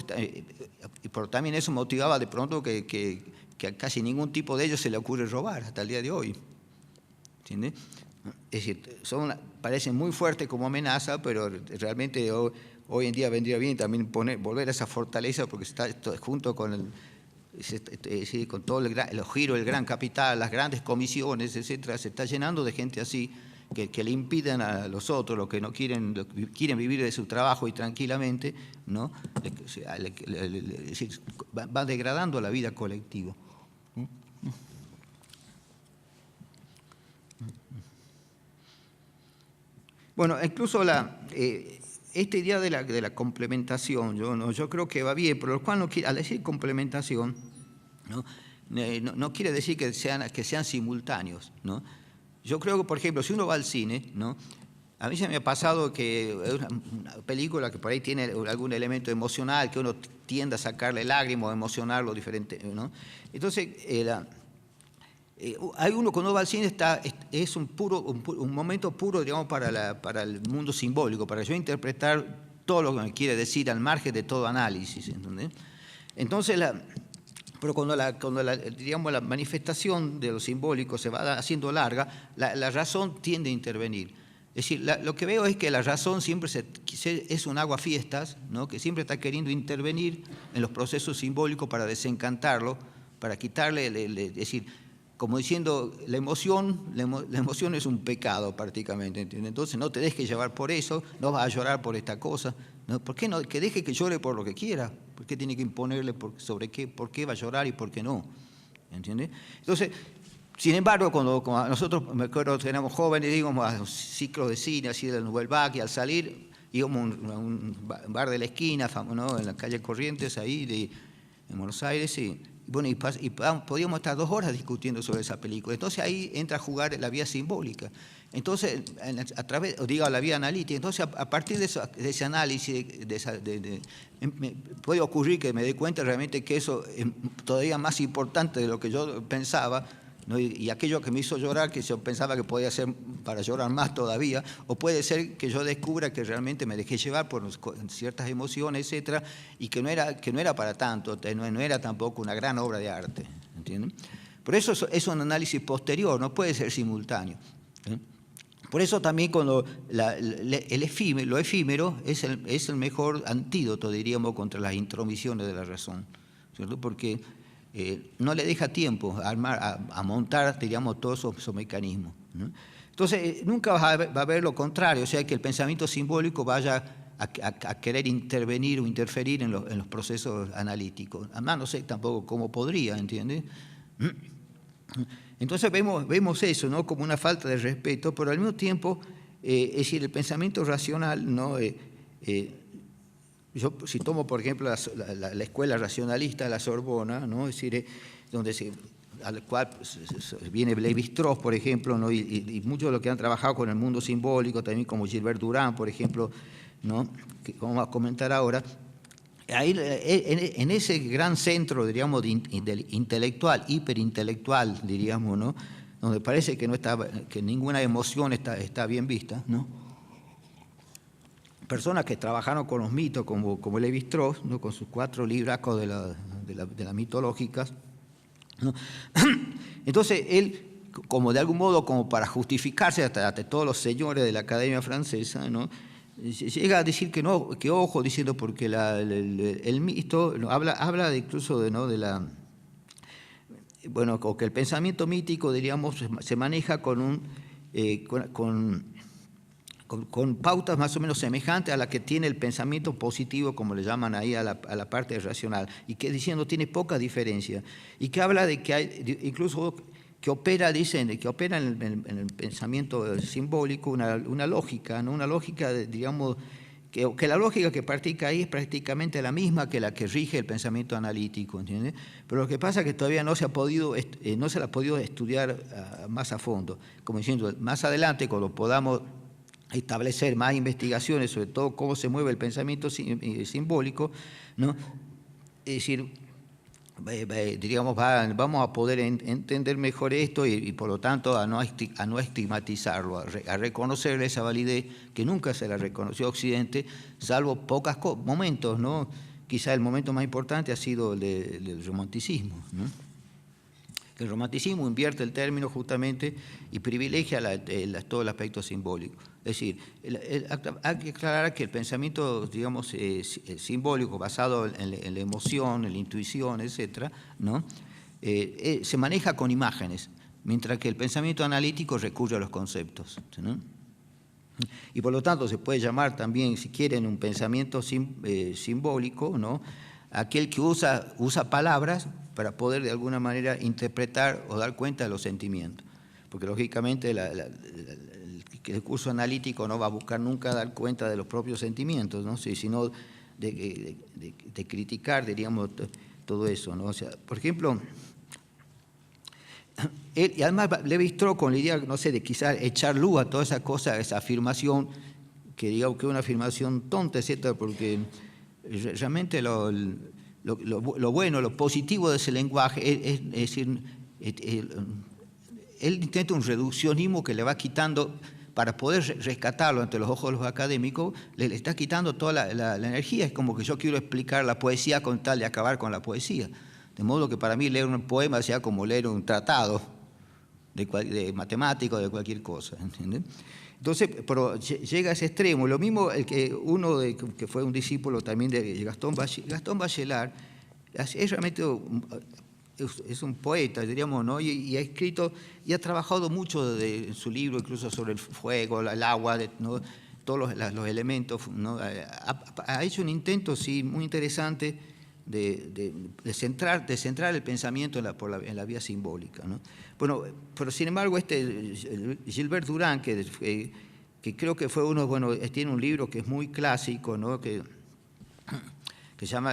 Speaker 1: pero también eso motivaba de pronto que a casi ningún tipo de ellos se le ocurre robar hasta el día de hoy, ¿entiendes? Es decir, parecen muy fuertes como amenaza, pero realmente hoy en día vendría bien también volver a esa fortaleza, porque está junto con con todo el giro del gran capital, las grandes comisiones, etcétera, se está llenando de gente así que le impiden a los otros, los que no quieren vivir de su trabajo y tranquilamente, ¿no? Va degradando la vida colectiva. Bueno, incluso esta idea de la complementación, yo creo que va bien, pero lo cual al decir complementación, no quiere decir que sean simultáneos, ¿no? Yo creo que, por ejemplo, si uno va al cine, ¿no? A mí se me ha pasado que es una película que por ahí tiene algún elemento emocional, que uno tiende a sacarle lágrimas o emocionarlo diferente, ¿no? Entonces, hay uno cuando va al cine es un momento puro, digamos, para el mundo simbólico, para yo interpretar todo lo que me quiere decir al margen de todo análisis, ¿entendés? Entonces, pero cuando digamos, la manifestación de lo simbólico se va haciendo larga, la razón tiende a intervenir. Es decir, lo que veo es que la razón siempre es un aguafiestas, ¿no? Que siempre está queriendo intervenir en los procesos simbólicos para desencantarlo, para quitarle, es decir, como diciendo, la emoción es un pecado prácticamente, ¿entiendes? Entonces no te dejes llevar por eso, no vas a llorar por esta cosa, ¿no? ¿Por qué no? Que deje que llore por lo que quiera, ¿por qué tiene que imponerle por qué va a llorar y por qué no? ¿Entiendes? Entonces, sin embargo, cuando nosotros, me acuerdo que éramos jóvenes, íbamos a un ciclo de cine, así del Nouvelle Vague, y al salir íbamos a un bar de la esquina, ¿no? En la calle Corrientes, ahí en Buenos Aires, y bueno, podíamos estar 2 horas discutiendo sobre esa película. Entonces ahí entra a jugar la vía simbólica. Entonces, la vía analítica. Entonces, a partir de ese análisis, puede ocurrir que me dé cuenta realmente que eso es todavía más importante de lo que yo pensaba, ¿no? Y aquello que me hizo llorar, que yo pensaba que podía ser para llorar más todavía, o puede ser que yo descubra que realmente me dejé llevar por ciertas emociones, etcétera, y que no era para tanto, no era tampoco una gran obra de arte, ¿entienden? Por eso es un análisis posterior, no puede ser simultáneo, ¿eh? Por eso también cuando lo efímero es el mejor antídoto, diríamos, contra las intromisiones de la razón, ¿cierto? Porque no le deja tiempo a montar, diríamos, todos esos mecanismos, ¿no? Entonces, nunca va a haber lo contrario, o sea, que el pensamiento simbólico vaya a querer intervenir o interferir en los procesos analíticos. Además, no sé tampoco cómo podría, ¿entiendes? Entonces vemos eso, ¿no? Como una falta de respeto, pero al mismo tiempo, es decir, el pensamiento racional, ¿no? Yo, si tomo, por ejemplo, la escuela racionalista de la Sorbona, ¿no? Es decir, al cual viene Lévi-Strauss, por ejemplo, ¿no? y muchos de los que han trabajado con el mundo simbólico, también como Gilbert Durand, por ejemplo, ¿no? Que vamos a comentar ahora, ahí, en ese gran centro, diríamos, intelectual, hiperintelectual, diríamos, ¿no? Donde parece que, que ninguna emoción está bien vista, ¿no? Personas que trabajaron con los mitos, como Levi-Strauss, ¿no? Con sus 4 libracos de las mitológicas, ¿no? Entonces, él, como de algún modo, como para justificarse ante todos los señores de la Academia Francesa, ¿no? Llega a decir que no, que ojo, diciendo porque el mito habla incluso bueno, o que el pensamiento mítico, diríamos, se maneja con pautas más o menos semejantes a las que tiene el pensamiento positivo, como le llaman ahí a la parte racional, y que diciendo tiene poca diferencia, y que habla de que hay, incluso que opera, dicen, que opera en el pensamiento simbólico una lógica, ¿no? Una lógica, digamos, que la lógica que practica ahí es prácticamente la misma que la que rige el pensamiento analítico, ¿entiendes? Pero lo que pasa es que todavía no se la ha podido estudiar más a fondo. Como diciendo, más adelante, cuando podamos establecer más investigaciones sobre todo cómo se mueve el pensamiento simbólico, ¿no? Es decir, diríamos, vamos a poder entender mejor esto y por lo tanto a no estigmatizarlo, a reconocerle esa validez que nunca se la reconoció a Occidente, salvo pocos momentos, ¿no? Quizá el momento más importante ha sido el del romanticismo, ¿no? El romanticismo invierte el término justamente y privilegia todo el aspecto simbólico. Es decir, hay que aclarar que el pensamiento, digamos, simbólico, basado en la emoción, en la intuición, etcétera, ¿no? Se maneja con imágenes, mientras que el pensamiento analítico recurre a los conceptos, ¿no? Y por lo tanto se puede llamar también, si quieren, un pensamiento simbólico, ¿no? Aquel que usa palabras para poder de alguna manera interpretar o dar cuenta de los sentimientos. Porque lógicamente el curso analítico no va a buscar nunca dar cuenta de los propios sentimientos, ¿no? Sino de criticar, diríamos, todo eso, ¿no? O sea, por ejemplo, y además Levi-Strauss con la idea, no sé, de quizás echar luz a toda esa cosa, esa afirmación, que digamos que es una afirmación tonta, etcétera, porque realmente lo bueno, lo positivo de ese lenguaje es decir, él intenta un reduccionismo que le va quitando, para poder rescatarlo ante los ojos de los académicos, le está quitando toda la energía. Es como que yo quiero explicar la poesía con tal de acabar con la poesía. De modo que para mí leer un poema sea como leer un tratado de matemático, de cualquier cosa, ¿entiendes? Entonces, pero llega a ese extremo. Lo mismo que fue un discípulo también de Gastón Bachelard, es realmente es un poeta, diríamos, ¿no? Y ha escrito y ha trabajado mucho en su libro, incluso sobre el fuego, el agua, ¿no? Todos los elementos, ¿no? Ha hecho un intento, sí, muy interesante de centrar el pensamiento en la vía simbólica, ¿no? Bueno, pero sin embargo, Gilbert Durand, que creo que fue uno, bueno, tiene un libro que es muy clásico, ¿no? Que se llama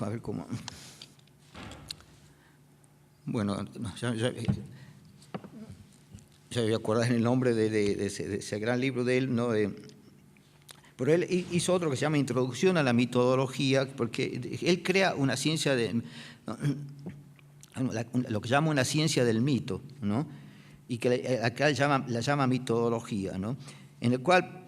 Speaker 1: a ver cómo. Bueno, ya voy a acordar el nombre de ese gran libro de él, ¿no? Pero él hizo otro que se llama Introducción a la Mitología, porque él crea una ciencia lo que llama una ciencia del mito, ¿no? Y que acá la llama mitología, ¿no? En el cual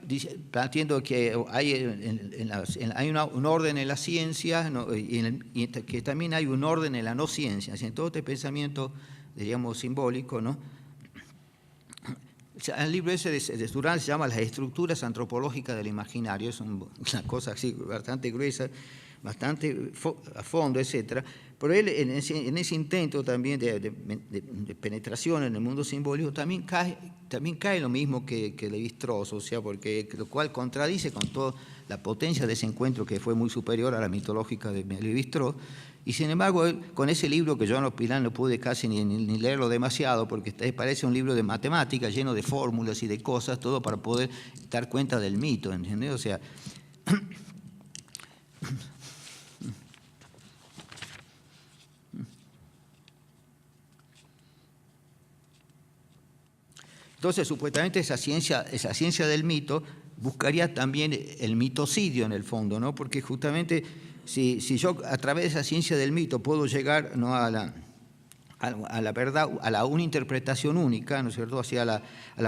Speaker 1: planteando que hay un orden en la ciencia, ¿no? y que también hay un orden en la no ciencia. En todo este pensamiento, diríamos, simbólico, ¿no? El libro ese de Durand se llama Las estructuras antropológicas del imaginario. Es una cosa así bastante gruesa, bastante a fondo, etcétera. Pero él en ese intento también de penetración en el mundo simbólico también cae lo mismo que Levi-Strauss, o sea, lo cual contradice con toda la potencia de ese encuentro que fue muy superior a la mitológica de Levi-Strauss. Y sin embargo, con ese libro que yo en Hospital no pude casi ni leerlo demasiado, porque parece un libro de matemáticas lleno de fórmulas y de cosas, todo para poder dar cuenta del mito, ¿entiendes? O sea, Entonces, supuestamente esa ciencia del mito buscaría también el mitocidio en el fondo, ¿no? Porque justamente si yo a través de esa ciencia del mito puedo llegar, ¿no?, a la verdad, a una interpretación única, ¿no es cierto?, hacia la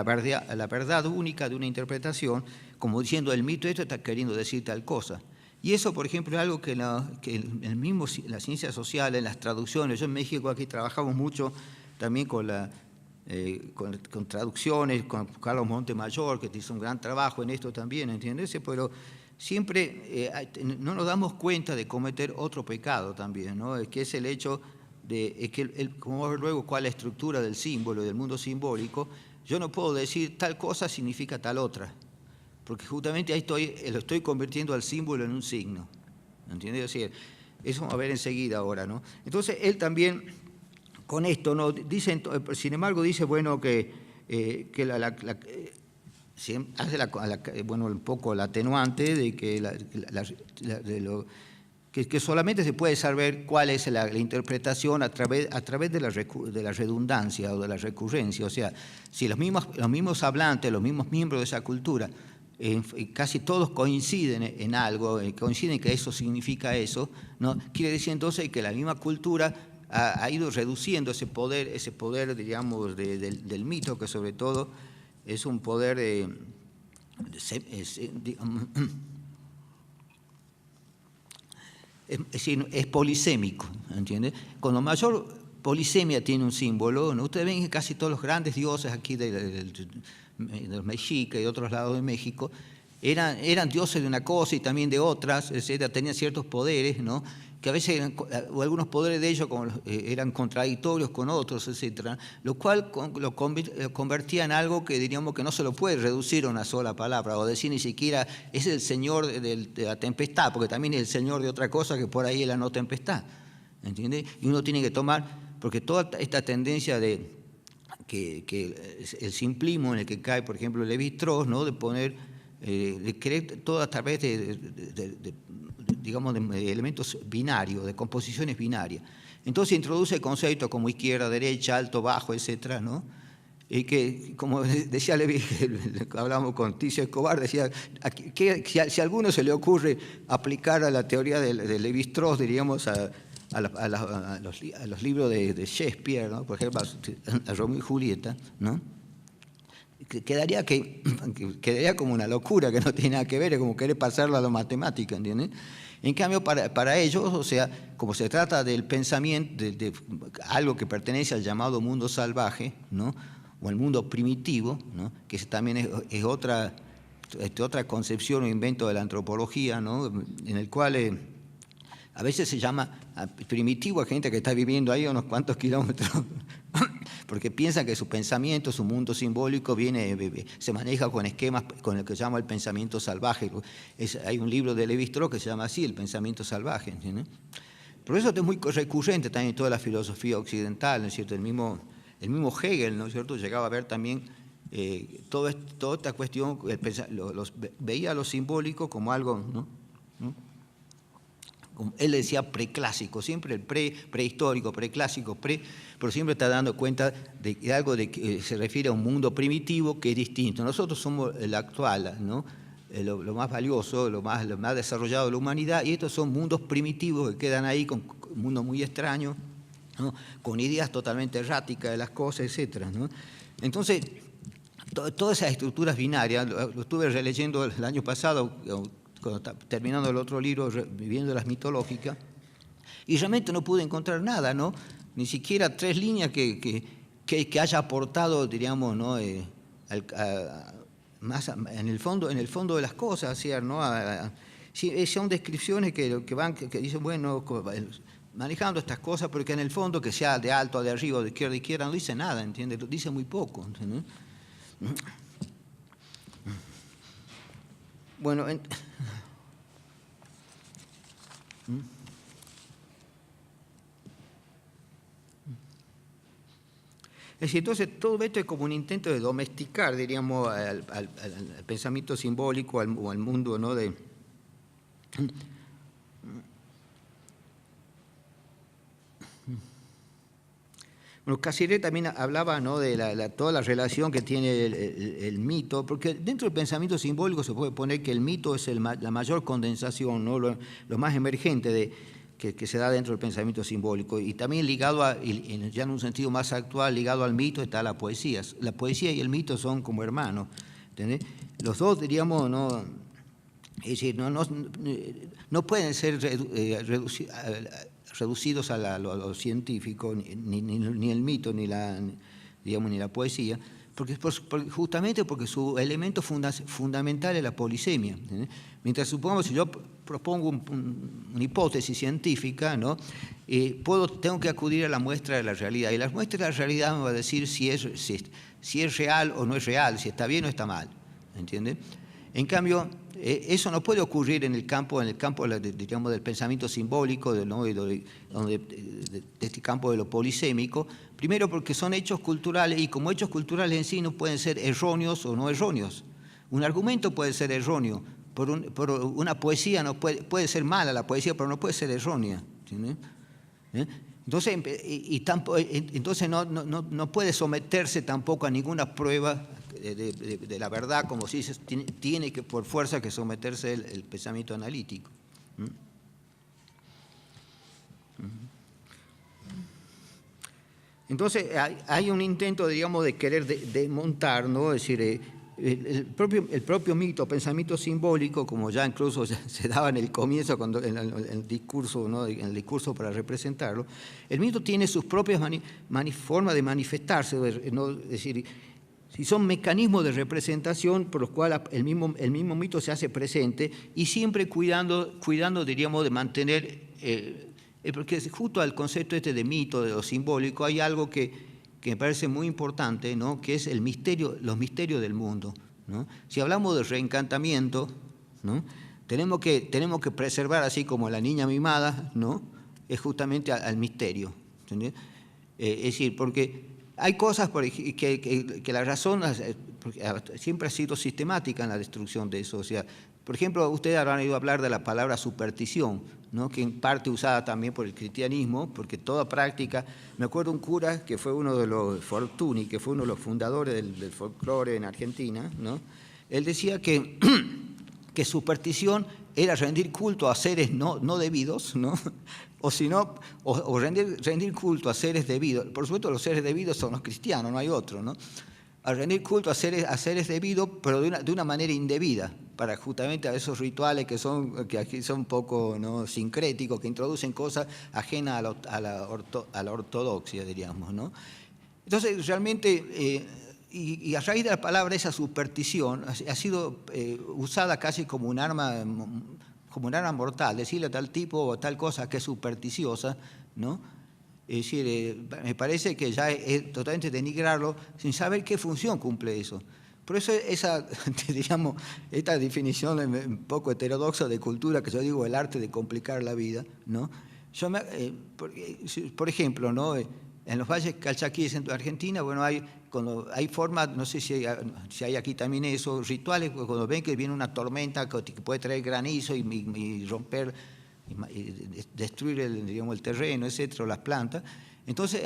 Speaker 1: verdad única de una interpretación, como diciendo el mito esto está queriendo decir tal cosa. Y eso, por ejemplo, es algo que la ciencia social, en las traducciones, yo en México aquí trabajamos mucho también con traducciones, con Carlos Montemayor, que hizo un gran trabajo en esto también, ¿entiendes? Pero siempre no nos damos cuenta de cometer otro pecado también, ¿no? Que es el hecho de como vamos a ver luego cuál es la estructura del símbolo, del mundo simbólico. Yo no puedo decir tal cosa significa tal otra, porque justamente ahí lo estoy convirtiendo al símbolo en un signo, ¿entiendes? Es decir, eso vamos a ver enseguida ahora, ¿no? Entonces, él también, con esto, ¿no?, dice, sin embargo, dice, bueno, que hace bueno, un poco la atenuante de que solamente se puede saber cuál es la interpretación a través de la redundancia o de la recurrencia. O sea, si los mismos hablantes, los mismos miembros de esa cultura, casi todos coinciden en algo, coinciden que eso significa eso, ¿no? Quiere decir entonces que la misma cultura ha ido reduciendo ese poder, digamos, del mito, que sobre todo es un poder es polisémico, ¿entiende? Cuando mayor polisemia tiene un símbolo, ¿no? Ustedes ven que casi todos los grandes dioses aquí de los mexicas y de otros lados de México eran dioses de una cosa y también de otras, etcétera, tenían ciertos poderes, ¿no?, que a veces o algunos poderes de ellos eran contradictorios con otros, etcétera, lo cual lo convertía en algo que diríamos que no se lo puede reducir a una sola palabra o decir ni siquiera es el señor de la tempestad, porque también es el señor de otra cosa que por ahí es la no tempestad, ¿entiende? Y uno tiene que tomar, porque toda esta tendencia de que el simplismo en el que cae, por ejemplo, Lévi-Strauss, ¿no?, de poner, de creer todo a través digamos, de elementos binarios, de composiciones binarias. Entonces introduce conceptos como izquierda, derecha, alto, bajo, etcétera, ¿no? Y que, como decía Levi, hablábamos con Ticio Escobar, decía que si a alguno se le ocurre aplicar a la teoría de Lévi-Strauss, diríamos, a los libros de Shakespeare, ¿no?, por ejemplo, a Romeo y Julieta, ¿no?, quedaría como una locura que no tiene nada que ver, es como querer pasarlo a la matemática, ¿entiendes? En cambio, para ellos, o sea, como se trata del pensamiento, de algo que pertenece al llamado mundo salvaje, ¿no?, o al mundo primitivo, ¿no?, que también es otra concepción o invento de la antropología, ¿no?, en el cual a veces se llama primitivo a gente que está viviendo ahí a unos cuantos kilómetros, porque piensan que su pensamiento, su mundo simbólico se maneja con esquemas con el que se llama el pensamiento salvaje. Hay un libro de Lévi-Strauss que se llama así, El pensamiento salvaje, ¿entiendes? Por eso es muy recurrente también en toda la filosofía occidental, ¿no es cierto? El mismo Hegel, ¿no es cierto?, llegaba a ver también toda esta cuestión, veía lo simbólico como algo, ¿no? Él decía preclásico, siempre el prehistórico, preclásico, pero siempre está dando cuenta de algo que se refiere a un mundo primitivo que es distinto. Nosotros somos el actual, ¿no?, lo más valioso, lo más desarrollado de la humanidad, y estos son mundos primitivos que quedan ahí con un mundo muy extraño, ¿no?, con ideas totalmente erráticas de las cosas, etcétera, ¿no? Entonces, todas esas estructuras binarias, lo estuve releyendo el año pasado, cuando terminando el otro libro, Viviendo las mitológicas, y realmente no pude encontrar nada, ¿no?, ni siquiera 3 líneas que haya aportado, diríamos, ¿no?, más en el fondo de las cosas, ¿no? Son descripciones que dicen, bueno, manejando estas cosas, pero que en el fondo, que sea de alto, de arriba, de izquierda, no dice nada, ¿entiendes? Dice muy poco, ¿entiendes? Bueno, es decir, entonces todo esto es como un intento de domesticar, diríamos, al pensamiento simbólico o al mundo, ¿no?, Bueno, Cassirer también hablaba, ¿no?, de toda la relación que tiene el mito, porque dentro del pensamiento simbólico se puede poner que el mito es la mayor condensación, ¿no?, lo más emergente que se da dentro del pensamiento simbólico, y también ligado ya en un sentido más actual, ligado al mito está la poesía. La poesía y el mito son como hermanos, ¿entendés? Los dos, diríamos, no, es decir, no pueden ser reducidos a lo científico, ni el mito, ni la poesía, justamente porque su elemento fundamental es la polisemia. Mientras, supongamos, si yo propongo una hipótesis científica, ¿no?, tengo que acudir a la muestra de la realidad, y la muestra de la realidad me va a decir si es real o no es real, si está bien o está mal, ¿entiende? En cambio, eso no puede ocurrir en el campo digamos, del pensamiento simbólico, ¿no?, de este campo de lo polisémico, primero porque son hechos culturales, y como hechos culturales en sí no pueden ser erróneos o no erróneos. Un argumento puede ser erróneo, por una poesía no puede ser mala la poesía, pero no puede ser errónea, ¿entiendes? Entonces no puede someterse tampoco a ninguna prueba de la verdad, como si tiene que por fuerza que someterse el pensamiento analítico. Entonces hay un intento, digamos, de querer desmontar, ¿no?, es decir, el propio mito, pensamiento simbólico, como ya incluso se daba en el comienzo, en el discurso, ¿no?, en el discurso para representarlo, el mito tiene sus propias formas de manifestarse, ¿no?, es decir, si son mecanismos de representación por los cuales el mismo mito se hace presente, y siempre cuidando diríamos, de mantener, porque justo al concepto este de mito, de lo simbólico, hay algo que me parece muy importante, ¿no?, que es los misterios del mundo, ¿no? Si hablamos de reencantamiento, ¿no?, tenemos que preservar, así como la niña mimada, ¿no?, es justamente al misterio, ¿entendés? Es decir, porque hay cosas que la razón siempre ha sido sistemática en la destrucción de eso. O sea, por ejemplo, ustedes habrán oído hablar de la palabra superstición, ¿no?, que en parte usada también por el cristianismo, porque toda práctica. Me acuerdo un cura que fue uno de los Fortuny, que fue uno de los fundadores del folclore en Argentina, ¿no? Él decía que superstición era rendir culto a seres no debidos, ¿no?, o rendir culto a seres debidos. Por supuesto, los seres debidos son los cristianos, no hay otro, ¿no? A rendir culto a seres debidos, pero de una manera indebida, para justamente a esos rituales que aquí son un poco, ¿no?, sincréticos, que introducen cosas ajenas a la ortodoxia, diríamos, ¿no? Entonces, realmente, y a raíz de la palabra esa superstición, ha sido usada casi como un arma mortal, decirle a tal tipo o tal cosa que es supersticiosa, ¿no? Es decir, me parece que ya es totalmente denigrarlo sin saber qué función cumple eso. Por eso digamos, esta definición un poco heterodoxa de cultura, que yo digo el arte de complicar la vida, ¿no? Por ejemplo, ¿no?, en los valles calchaquíes en Argentina, bueno, cuando hay formas, no sé si hay aquí también eso, rituales, cuando ven que viene una tormenta que puede traer granizo y romper, y destruir digamos, el terreno, etcétera, las plantas. Entonces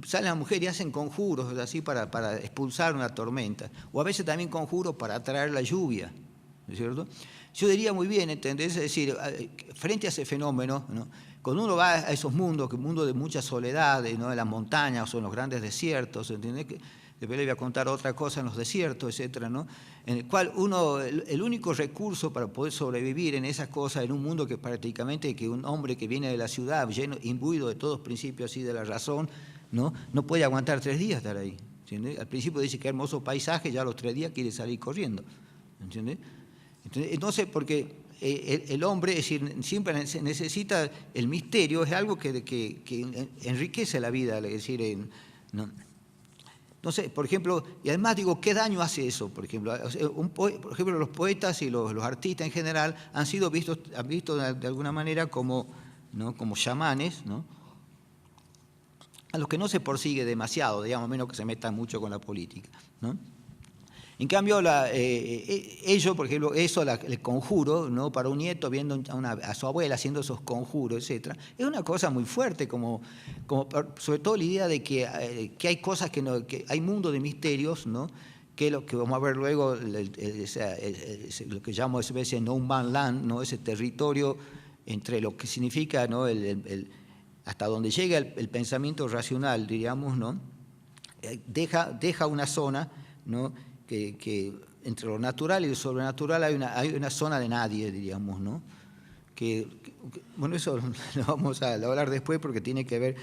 Speaker 1: salen las mujeres y hacen conjuros así para expulsar una tormenta, o a veces también conjuros para atraer la lluvia, ¿no es cierto? Yo diría muy bien, ¿entendés? Es decir, frente a ese fenómeno, ¿no?, cuando uno va a esos mundos de mucha soledad, ¿no?, en las montañas o en los grandes desiertos, ¿entendés? Después le voy a contar otra cosa en los desiertos, etcétera, ¿no?, en el cual el único recurso para poder sobrevivir en esas cosas, en un mundo que prácticamente que un hombre que viene de la ciudad, imbuido de todos los principios así de la razón, no puede aguantar 3 días estar ahí, ¿entiendes? Al principio dice que hermoso paisaje, ya a los 3 días quiere salir corriendo, ¿entiendes? Entonces, porque el hombre, es decir, siempre necesita el misterio, es algo que enriquece la vida, es decir, ¿no? Entonces, por ejemplo, y además digo, ¿qué daño hace eso? Por ejemplo, los poetas y los artistas en general han visto de alguna manera como, ¿no?, como chamanes, ¿no?, a los que no se persigue demasiado, digamos, menos que se metan mucho con la política, ¿no? En cambio, ellos, por ejemplo, eso, el conjuro, ¿no? Para un nieto viendo a su abuela haciendo esos conjuros, etc., es una cosa muy fuerte, como sobre todo la idea de que hay cosas que hay mundo de misterios, ¿no? Que lo que vamos a ver luego, lo que llamo a veces no man land, ¿no? Ese territorio entre lo que significa, ¿no? Hasta donde llega el pensamiento racional, diríamos, ¿no? Deja una zona, ¿no? Que entre lo natural y lo sobrenatural hay una zona de nadie, diríamos, ¿no? Bueno, eso lo vamos a hablar después porque tiene que ver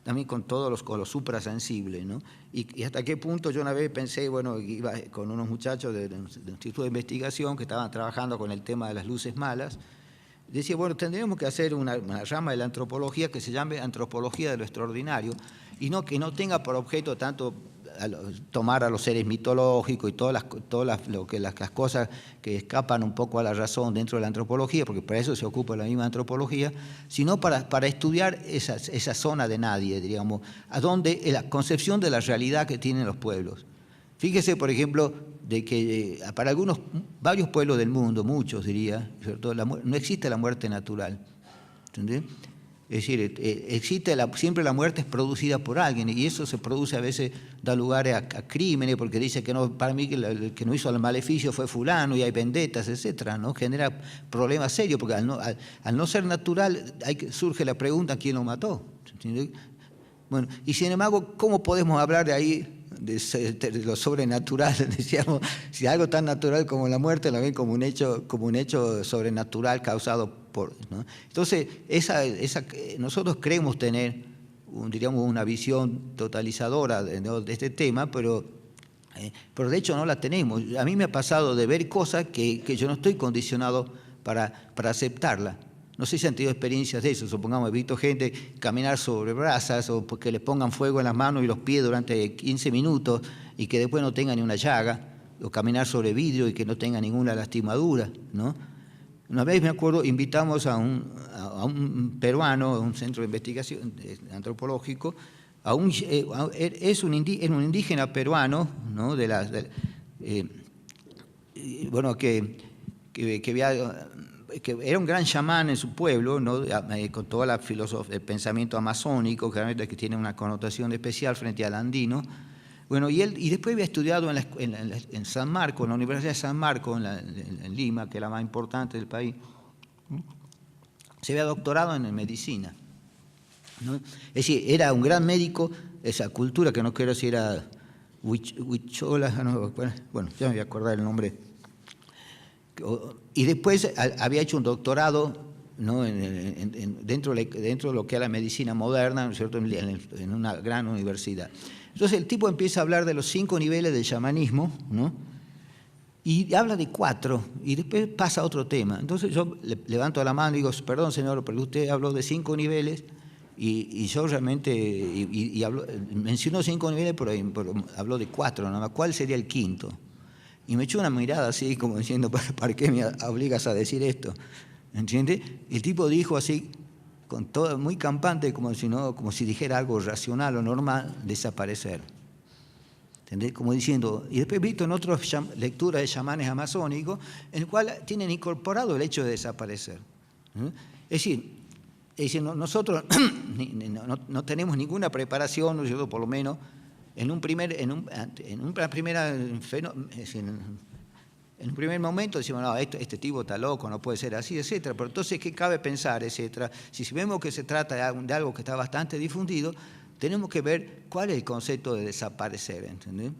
Speaker 1: también con con lo suprasensible, ¿no? Y hasta qué punto yo una vez pensé, bueno, iba con unos muchachos del Instituto de Investigación que estaban trabajando con el tema de las luces malas. Decía, bueno, tendríamos que hacer una rama de la antropología que se llame antropología de lo extraordinario y que no tenga por objeto tanto tomar a los seres mitológicos y todas las cosas que escapan un poco a la razón dentro de la antropología, porque para eso se ocupa la misma antropología, sino para estudiar esa zona de nadie, digamos, a donde la concepción de la realidad que tienen los pueblos. Fíjese, por ejemplo, de que para varios pueblos del mundo, muchos diría, ¿cierto? No existe la muerte natural, ¿entendés? Es decir, siempre la muerte es producida por alguien y eso se produce a veces, da lugar a crímenes porque dice que no, para mí que el que no hizo el maleficio fue fulano y hay vendetas, etcétera, ¿no? Genera problemas serios porque al no ser natural surge la pregunta ¿quién lo mató? ¿Entiendes? Bueno, y sin embargo, ¿cómo podemos hablar de ahí? De lo sobrenatural, decíamos, si algo tan natural como la muerte lo ven como un hecho sobrenatural causado por, ¿no? Entonces, nosotros creemos tener, diríamos, una visión totalizadora de este tema, pero de hecho no la tenemos. A mí me ha pasado de ver cosas que yo no estoy condicionado para aceptarla. No sé si han tenido experiencias de eso, supongamos, he visto gente caminar sobre brasas o que le pongan fuego en las manos y los pies durante 15 minutos y que después no tenga ni una llaga, o caminar sobre vidrio y que no tenga ninguna lastimadura, ¿no? Una vez me acuerdo, invitamos a un peruano, a un centro de investigación antropológico, era un indígena peruano, ¿no? Bueno, que era un gran chamán en su pueblo, ¿no? Con toda la filosofía, el pensamiento amazónico, que tiene una connotación especial frente al andino. Bueno, y después había estudiado en San Marcos, en la Universidad de San Marcos, en Lima, que es la más importante del país. Se había doctorado en medicina, ¿no? Es decir, era un gran médico, esa cultura, que no quiero decir era Huichola, no, bueno, ya me voy a acordar el nombre. Y después había hecho un doctorado, ¿no? dentro de lo que es la medicina moderna, ¿no es cierto? En una gran universidad. Entonces el tipo empieza a hablar de los 5 niveles del chamanismo, ¿no? Y habla de 4, y después pasa a otro tema. Entonces yo levanto la mano y digo, perdón señor, pero usted habló de 5 niveles, y yo realmente, mencionó 5 niveles, pero habló de 4, nada más. ¿Cuál sería el quinto? Y me echó una mirada así, como diciendo, ¿para qué me obligas a decir esto? ¿Entiendes? El tipo dijo así, con todo, muy campante, como si dijera algo racional o normal, desaparecer. ¿Entendés? Como diciendo, y después he visto en otras lecturas de chamanes amazónicos, en el cual tienen incorporado el hecho de desaparecer. Es decir, nosotros no tenemos ninguna preparación, yo por lo menos, en un primer momento decimos, no, este tipo está loco, no puede ser así, etcétera. Pero entonces, ¿qué cabe pensar, etcétera? Si vemos que se trata de algo que está bastante difundido, tenemos que ver cuál es el concepto de desaparecer, ¿entendés?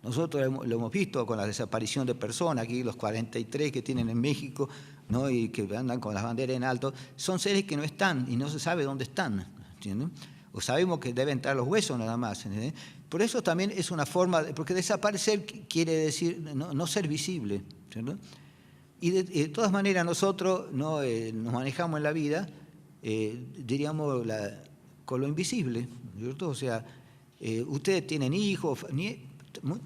Speaker 1: Nosotros lo hemos visto con la desaparición de personas, aquí los 43 que tienen en México, ¿no? Y que andan con las banderas en alto, son seres que no están y no se sabe dónde están, ¿entiendes? O sabemos que deben estar los huesos nada más, ¿entendés? Por eso también es una forma, porque desaparecer quiere decir no ser visible, ¿cierto? Y de todas maneras nosotros nos manejamos en la vida, diríamos, con lo invisible, ¿cierto? O sea, ustedes tienen hijos,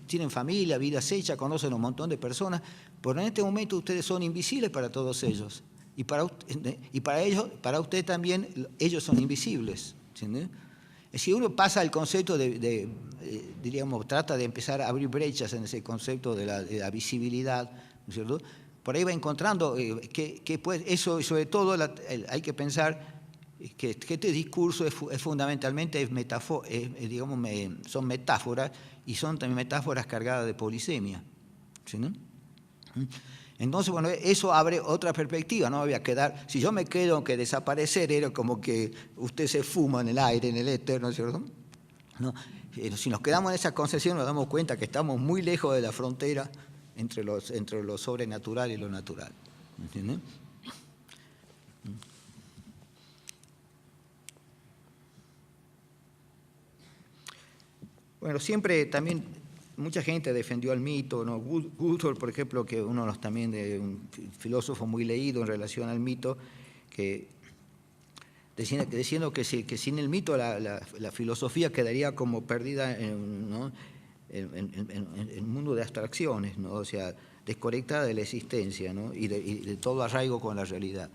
Speaker 1: tienen familia, vidas hechas, conocen a un montón de personas, pero en este momento ustedes son invisibles para todos ellos. Y para ellos, para usted también, ellos son invisibles, ¿entiendes? Si uno pasa al concepto diríamos, trata de empezar a abrir brechas en ese concepto de la visibilidad, ¿no es cierto? Por ahí va encontrando que pues, eso, sobre todo hay que pensar que este discurso es fundamentalmente digamos, son metáforas, y son también metáforas cargadas de polisemia, ¿sí, no? Entonces, bueno, eso abre otra perspectiva, ¿no? Voy a quedar, si yo me quedo que desaparecer era como que usted se fuma en el aire, en el éter, ¿no es cierto? ¿No? Si nos quedamos en esa concepción nos damos cuenta que estamos muy lejos de la frontera entre lo sobrenatural y lo natural, ¿entiendes? Bueno, siempre también mucha gente defendió al mito, ¿no? Goodall, por ejemplo, que uno también de un filósofo muy leído en relación al mito, que diciendo que sin el mito la filosofía quedaría como perdida ¿no? en un mundo de abstracciones, ¿no? O sea, desconectada de la existencia, ¿no? y de todo arraigo con la realidad.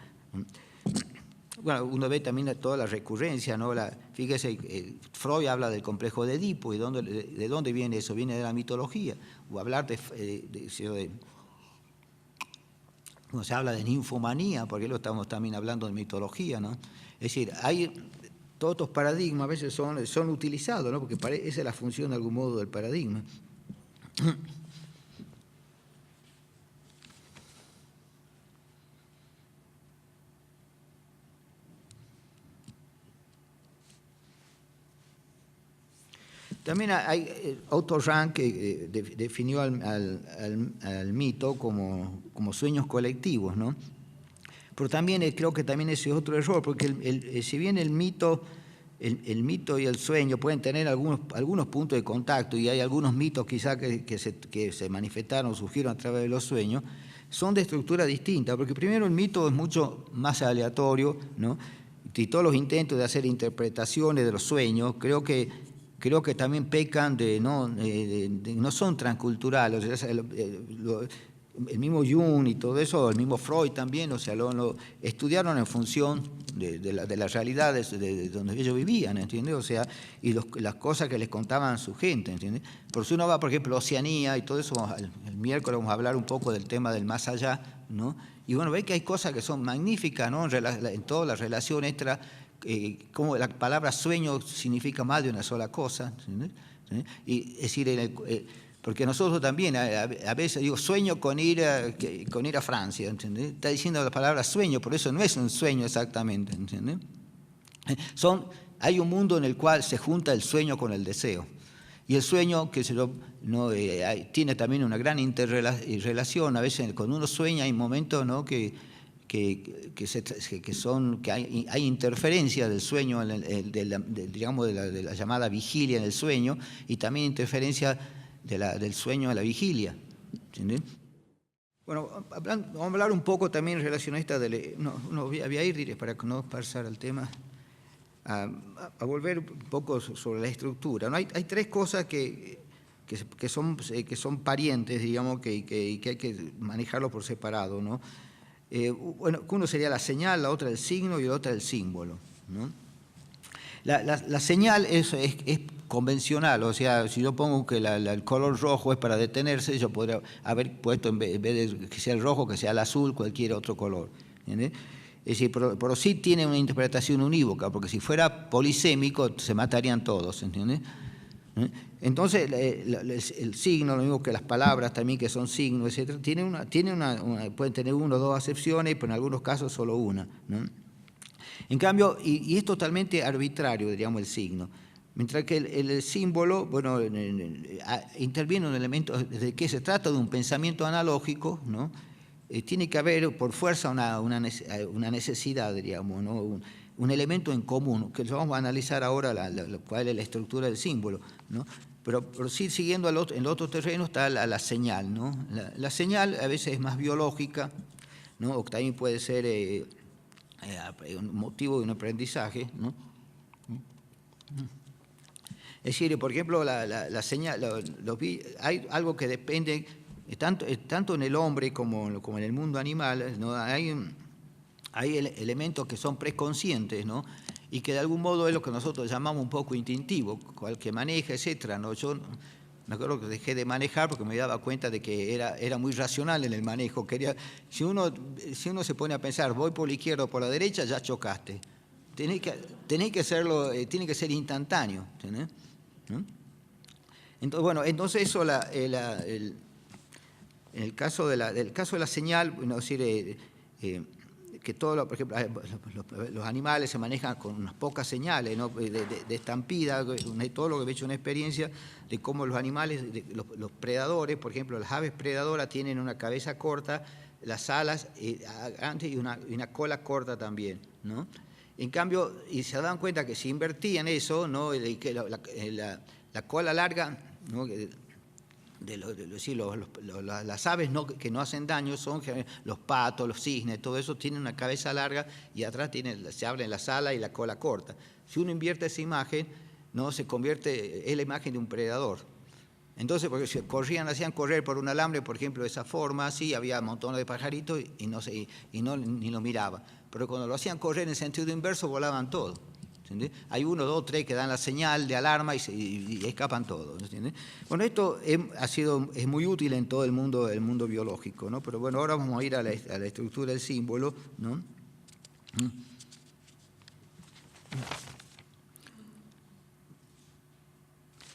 Speaker 1: Bueno, uno ve también toda la recurrencia, ¿no? Fíjese, Freud habla del complejo de Edipo, y ¿de dónde viene eso? Viene de la mitología. O hablar cuando se habla de ninfomanía, porque lo estamos también hablando de mitología, ¿no? Es decir, todos estos paradigmas a veces son utilizados, ¿no? Porque esa es la función de algún modo del paradigma. También hay Otto Rank que definió al mito como sueños colectivos, ¿no? Pero también creo que también ese es otro error, porque si bien el mito y el sueño pueden tener algunos puntos de contacto, y hay algunos mitos quizá que se manifestaron, surgieron a través de los sueños, son de estructura distinta, porque primero el mito es mucho más aleatorio, ¿no? Y todos los intentos de hacer interpretaciones de los sueños, creo que también pecan no son transculturales. El mismo Jung y todo eso, el mismo Freud también, o sea, lo estudiaron en función de las realidades de donde ellos vivían, ¿entiendes? O sea, y las cosas que les contaban a su gente, ¿entiendes? Por si uno va, por ejemplo, a Oceanía y todo eso, el miércoles vamos a hablar un poco del tema del más allá, ¿no? Y bueno, ve que hay cosas que son magníficas, ¿no? En toda la relación extra, como la palabra sueño significa más de una sola cosa, ¿entiendes? Y es decir, porque nosotros también, a veces digo, sueño con ir a Francia, ¿entiendes? Está diciendo la palabra sueño, por eso no es un sueño exactamente, ¿entiendes? Hay un mundo en el cual se junta el sueño con el deseo. Y el sueño, tiene también una gran interrelación. A veces cuando uno sueña hay momentos, ¿no? que hay interferencia del sueño, digamos de la llamada vigilia en el sueño, y también interferencia del sueño a la vigilia. ¿Entiendes? Bueno, vamos a hablar un poco también en relación a esta voy a ir para no pasar al tema, a volver un poco sobre la estructura, ¿no? Hay tres cosas que son parientes, digamos, que hay que manejarlo por separado, ¿no? Bueno, uno sería la señal, la otra el signo y la otra el símbolo, ¿no? La señal es convencional, o sea, si yo pongo que el color rojo es para detenerse, yo podría haber puesto, en vez de que sea el rojo, que sea el azul, cualquier otro color, ¿entiendes? Es decir, pero sí tiene una interpretación unívoca, porque si fuera polisémico se matarían todos, ¿entiendes? Entonces, el signo, lo mismo que las palabras también, que son signos, etc., pueden tener una o dos acepciones, pero en algunos casos solo una, ¿no? En cambio, y es totalmente arbitrario, diríamos, el signo. Mientras que el símbolo, bueno, interviene un elemento de que se trata de un pensamiento analógico, ¿no? Tiene que haber por fuerza una necesidad, diríamos, ¿no? Un elemento en común, que lo vamos a analizar ahora, cuál es la estructura del símbolo, ¿no? Pero sí, siguiendo en el otro terreno está la señal, ¿no? La señal a veces es más biológica, ¿no? O también puede ser un motivo de un aprendizaje, ¿no? Es decir, por ejemplo, la señal, hay algo que depende, tanto en el hombre como en el mundo animal, ¿no? Hay elementos que son preconscientes, ¿no? y que de algún modo es lo que nosotros llamamos un poco instintivo, cual que maneja, etcétera, ¿no? Yo me acuerdo que dejé de manejar porque me daba cuenta de que era muy racional en el manejo. Si uno se pone a pensar, voy por la izquierda o por la derecha, ya chocaste. Tenés que hacerlo, tiene que ser instantáneo. ¿Tenés? ¿No? Entonces, bueno, entonces eso, en el caso de la señal, bueno, es decir, que todo, por ejemplo, los animales se manejan con unas pocas señales, ¿no? de estampida, un etólogo que ha hecho una experiencia de cómo los animales, los predadores, por ejemplo, las aves predadoras tienen una cabeza corta, las alas antes y una cola corta también, ¿no? En cambio, y se dan cuenta que si invertían eso, ¿no? Que la cola larga, ¿no? Las aves que no hacen daño son los patos, los cisnes, todo eso tiene una cabeza larga y atrás se abren las alas y la cola corta. Si uno invierte esa imagen, no se convierte, es la imagen de un predador. Entonces, porque si hacían correr por un alambre, por ejemplo, de esa forma, así, había montones de pajaritos y ni lo miraba. Pero cuando lo hacían correr en sentido inverso, volaban todos. ¿Entiendes? Hay 1, 2, 3 que dan la señal de alarma y escapan todos. ¿Entiendes? Bueno, esto es muy útil en todo el mundo biológico, ¿no? Pero bueno, ahora vamos a ir a la estructura del símbolo, ¿no?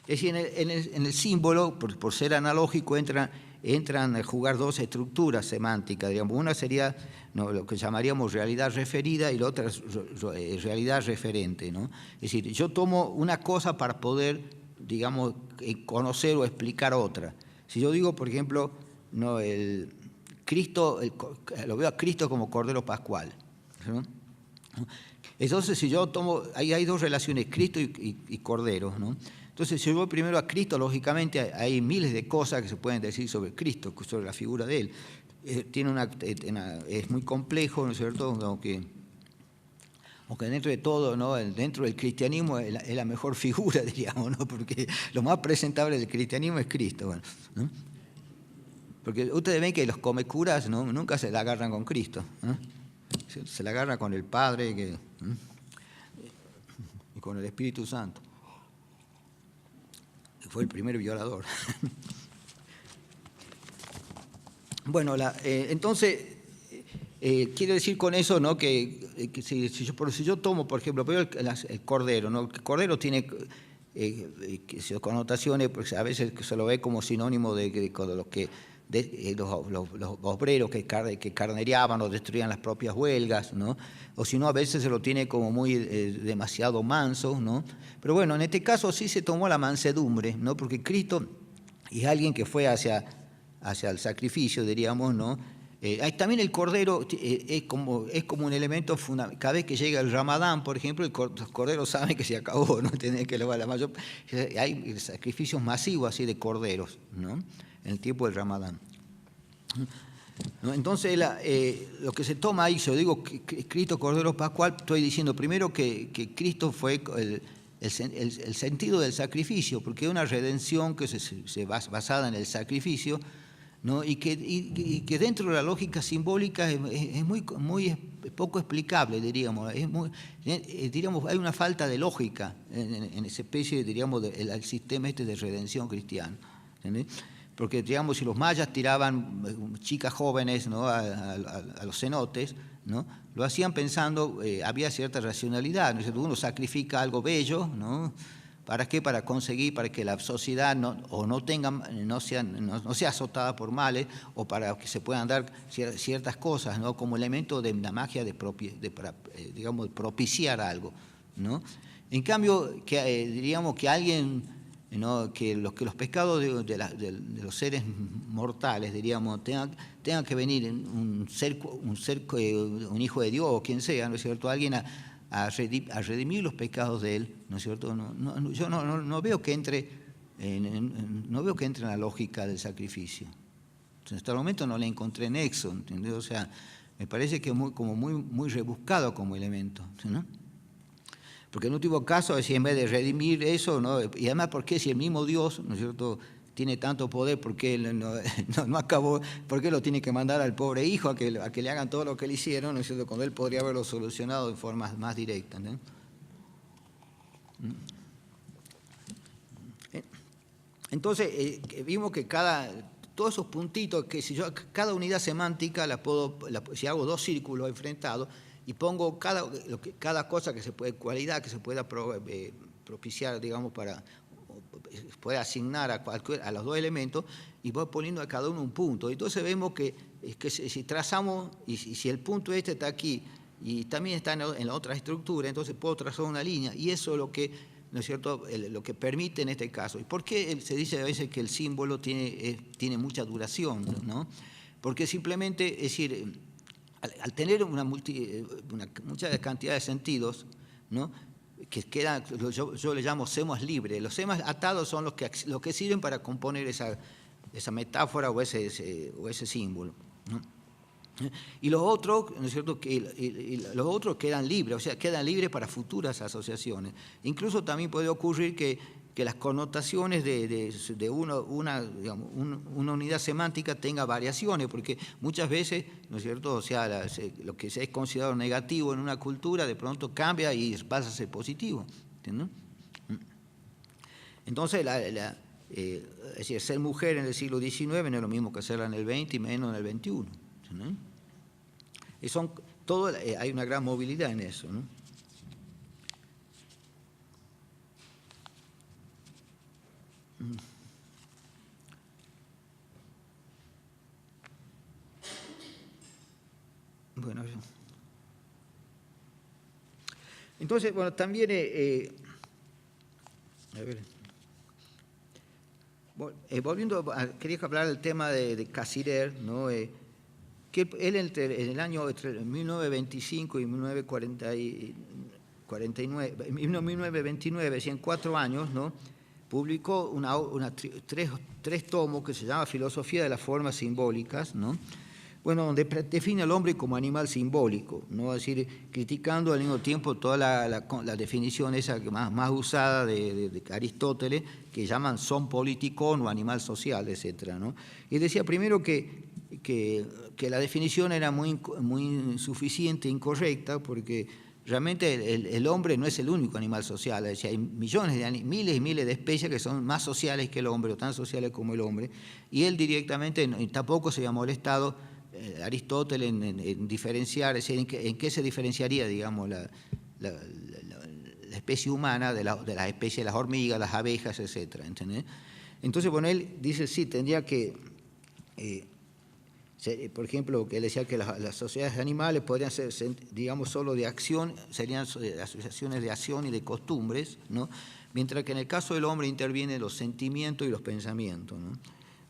Speaker 1: Es decir, en el símbolo, por ser analógico, entran a jugar dos estructuras semánticas, digamos. Una sería, ¿no?, lo que llamaríamos realidad referida y la otra es realidad referente, ¿no? Es decir, yo tomo una cosa para poder, digamos, conocer o explicar otra. Si yo digo, por ejemplo, ¿no?, lo veo a Cristo como Cordero Pascual, ¿no? Entonces, si yo tomo, hay dos relaciones, Cristo y Cordero, ¿no? Entonces, si yo voy primero a Cristo, lógicamente hay miles de cosas que se pueden decir sobre Cristo, sobre la figura de Él. Es muy complejo, ¿no es cierto?, aunque dentro de todo, ¿no?, dentro del cristianismo es la mejor figura, diríamos, ¿no?, porque lo más presentable del cristianismo es Cristo. Bueno, ¿no? Porque ustedes ven que los comecuras, ¿no?, nunca se la agarran con Cristo, ¿no? Se la agarran con el Padre y con el Espíritu Santo. Fue el primer violador. Bueno, entonces, quiero decir con eso, ¿no?, que si yo tomo, por ejemplo, el cordero, ¿no? El cordero tiene connotaciones, pues a veces se lo ve como sinónimo de los obreros que carnereaban o destruían las propias huelgas, ¿no? O si no, a veces se lo tiene como muy demasiado manso, ¿no? Pero bueno, en este caso sí se tomó la mansedumbre, ¿no? Porque Cristo es alguien que fue hacia el sacrificio, diríamos, ¿no? También el cordero es como un elemento fundamental. Cada vez que llega el Ramadán, por ejemplo, los corderos saben que se acabó, ¿no? Hay sacrificios masivos así de corderos, ¿no?, en el tiempo del Ramadán. ¿No? Entonces, lo que se toma ahí, si yo digo Cristo Cordero Pascual, estoy diciendo primero que Cristo fue el sentido del sacrificio, porque es una redención que se basada en el sacrificio, ¿no? y que dentro de la lógica simbólica es muy poco explicable, diríamos. Diríamos, hay una falta de lógica en esa especie, diríamos, del sistema de redención cristiano. ¿Entendés? Porque, digamos, si los mayas tiraban chicas jóvenes, ¿no?, a los cenotes, ¿no?, lo hacían pensando, había cierta racionalidad, ¿no? Uno sacrifica algo bello, ¿no? ¿Para qué? Para conseguir, para que la sociedad no sea azotada por males, o para que se puedan dar ciertas cosas, ¿no?, como elemento de una magia digamos, de propiciar algo, ¿no? En cambio, diríamos que alguien, ¿no?, que los pecados de los seres mortales, diríamos, tengan que venir un hijo de Dios o quien sea, ¿no es cierto?, alguien a redimir los pecados de él, ¿no es cierto? Yo no veo que entre en la lógica del sacrificio. Hasta el momento no le encontré nexo, ¿entendés? O sea, me parece que es muy rebuscado como elemento, ¿no? Porque en último caso, en vez de redimir eso, ¿no?, y además, ¿por qué si el mismo Dios, ¿no es cierto?, tiene tanto poder, ¿por qué no acabó? ¿Por qué lo tiene que mandar al pobre hijo a que le hagan todo lo que le hicieron, ¿no es cierto?, cuando él podría haberlo solucionado de forma más directa, ¿no? Entonces, vimos que todos esos puntitos, que si yo cada unidad semántica si hago dos círculos enfrentados y pongo cada cosa que se puede, cualidad que se pueda propiciar, digamos, se puede asignar a los dos elementos, y voy poniendo a cada uno un punto. Entonces vemos que si trazamos, y si el punto este está aquí, y también está en la otra estructura, entonces puedo trazar una línea, y eso es lo que, ¿no es cierto?, lo que permite en este caso. ¿Y por qué se dice a veces que el símbolo tiene mucha duración, ¿no? Porque simplemente, es decir, al tener mucha cantidad de sentidos, ¿no?, que quedan, yo le llamo semas libres. Los semas atados son los que sirven para componer esa metáfora o ese símbolo, ¿no? Y los otros, ¿no es cierto?, los otros quedan libres, o sea, quedan libres para futuras asociaciones. Incluso también puede ocurrir que las connotaciones de una unidad semántica tenga variaciones, porque muchas veces, ¿no es cierto?, o sea, lo que es considerado negativo en una cultura de pronto cambia y pasa a ser positivo, ¿entiendes? Entonces, es decir, ser mujer en el siglo XIX no es lo mismo que serla en el XX y menos en el XXI, ¿no? Y hay una gran movilidad en eso, ¿no? Bueno, entonces, bueno, también, volviendo, quería hablar del tema de Cassirer, ¿no? Que él en el año entre 1925 y 1929, en 4 años, ¿no?, publicó tres tomos que se llama Filosofía de las Formas Simbólicas, ¿no?, bueno, donde define al hombre como animal simbólico, ¿no?, es decir, criticando al mismo tiempo toda la definición esa más usada de Aristóteles, que llaman son politikon o animal social, etc., ¿no? Y decía primero que la definición era muy insuficiente, incorrecta, porque realmente el hombre no es el único animal social, es decir, hay miles y miles de especies que son más sociales que el hombre, o tan sociales como el hombre, y él directamente tampoco se había molestado, Aristóteles, en diferenciar, es decir, en qué se diferenciaría, digamos, la especie humana de las especies de las hormigas, las abejas, etc., ¿entendés? Entonces, bueno, él dice, sí, tendría que... por ejemplo, que él decía que las sociedades animales podrían ser, digamos, solo de acción, serían asociaciones de acción y de costumbres, ¿no?, mientras que en el caso del hombre intervienen los sentimientos y los pensamientos, ¿no?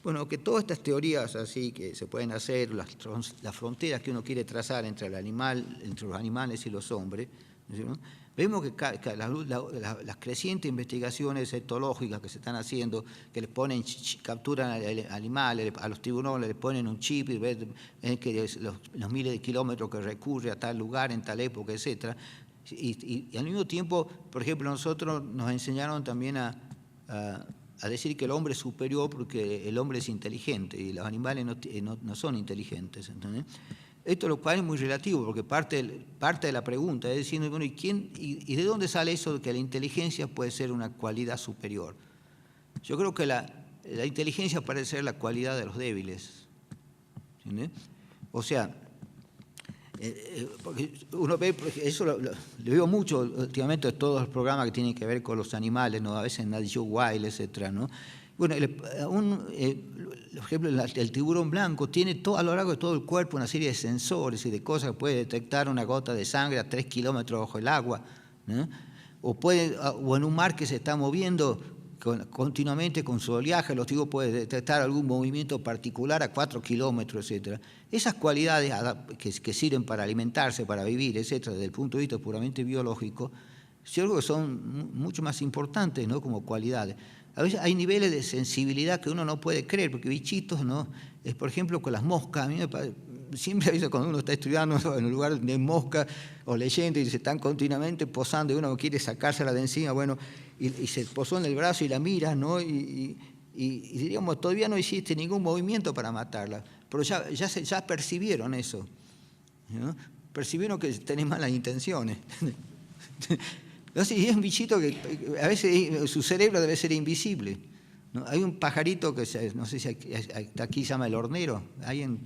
Speaker 1: Bueno, que todas estas teorías así que se pueden hacer, las fronteras que uno quiere trazar entre los animales y los hombres, ¿no?, vemos que las crecientes investigaciones etológicas que se están haciendo, que capturan animales, a los tiburones les ponen un chip y ven que los miles de kilómetros que recurre a tal lugar, en tal época, etc. Y al mismo tiempo, por ejemplo, nosotros nos enseñaron también a decir que el hombre es superior porque el hombre es inteligente y los animales no son inteligentes, ¿entendés? Esto lo cual es muy relativo, porque parte de la pregunta es decir, bueno, ¿y de dónde sale eso de que la inteligencia puede ser una cualidad superior? Yo creo que la inteligencia parece ser la cualidad de los débiles, ¿entiendes? O sea, porque uno ve, eso lo veo mucho últimamente en todos los programas que tienen que ver con los animales, ¿no?, a veces en Nat Geo Wild, etcétera, ¿no? Bueno, por ejemplo, el tiburón blanco tiene a lo largo de todo el cuerpo una serie de sensores y de cosas que puede detectar una gota de sangre a 3 kilómetros bajo el agua, ¿no? O en un mar que se está moviendo continuamente con su oleaje, los tipos pueden detectar algún movimiento particular a 4 kilómetros, etc. Esas cualidades que sirven para alimentarse, para vivir, etc., desde el punto de vista puramente biológico, yo creo que son mucho más importantes, ¿no?, como cualidades. A veces hay niveles de sensibilidad que uno no puede creer, porque bichitos, ¿no? Es, por ejemplo, con las moscas. A mí me parece, siempre a veces cuando uno está estudiando en un lugar de moscas o leyendo y se están continuamente posando y uno quiere sacársela de encima, bueno, y se posó en el brazo y la mira, ¿no? Y diríamos, todavía no hiciste ningún movimiento para matarla, pero ya percibieron eso, ¿no? Percibieron que tenés malas intenciones. Entonces, y es un bichito que a veces su cerebro debe ser invisible, ¿no? Hay un pajarito que no sé si aquí se llama el hornero,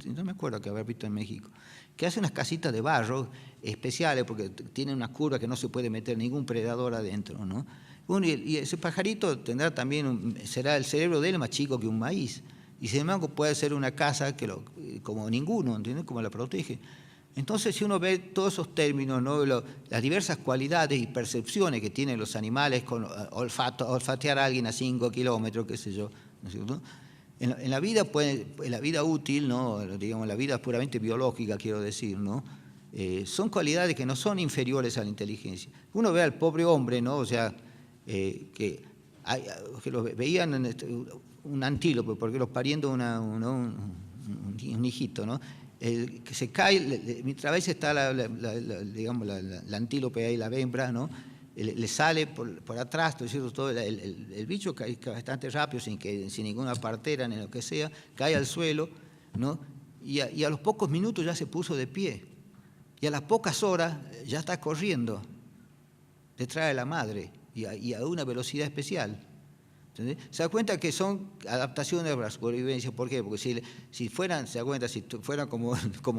Speaker 1: no me acuerdo que haber visto en México, que hace unas casitas de barro especiales porque tiene una curva que no se puede meter ningún predador adentro, ¿no? Bueno, y ese pajarito tendrá también, será el cerebro de él más chico que un maíz, y sin embargo puede ser una casa como ninguno, ¿entiendes? Como la protege. Entonces, si uno ve todos esos términos, ¿no? Las diversas cualidades y percepciones que tienen los animales con olfatear a alguien a 5 kilómetros, qué sé yo, ¿no es cierto? En la vida útil, ¿no? Digamos, la vida puramente biológica, quiero decir, ¿no? Son cualidades que no son inferiores a la inteligencia. Uno ve al pobre hombre, ¿no? O sea, que lo veían un antílope, porque los pariendo un hijito, ¿no? Que se cae, mientras a veces está digamos, la antílope ahí, la hembra, ¿no? Le sale por atrás, todo el bicho cae bastante rápido, sin ninguna partera ni lo que sea, cae al suelo, ¿no? Y a los pocos minutos ya se puso de pie, y a las pocas horas ya está corriendo detrás de la madre, y a una velocidad especial. ¿Entendés? Se da cuenta que son adaptaciones a la supervivencia. ¿Por qué? Porque si fueran, se da cuenta, si fueran como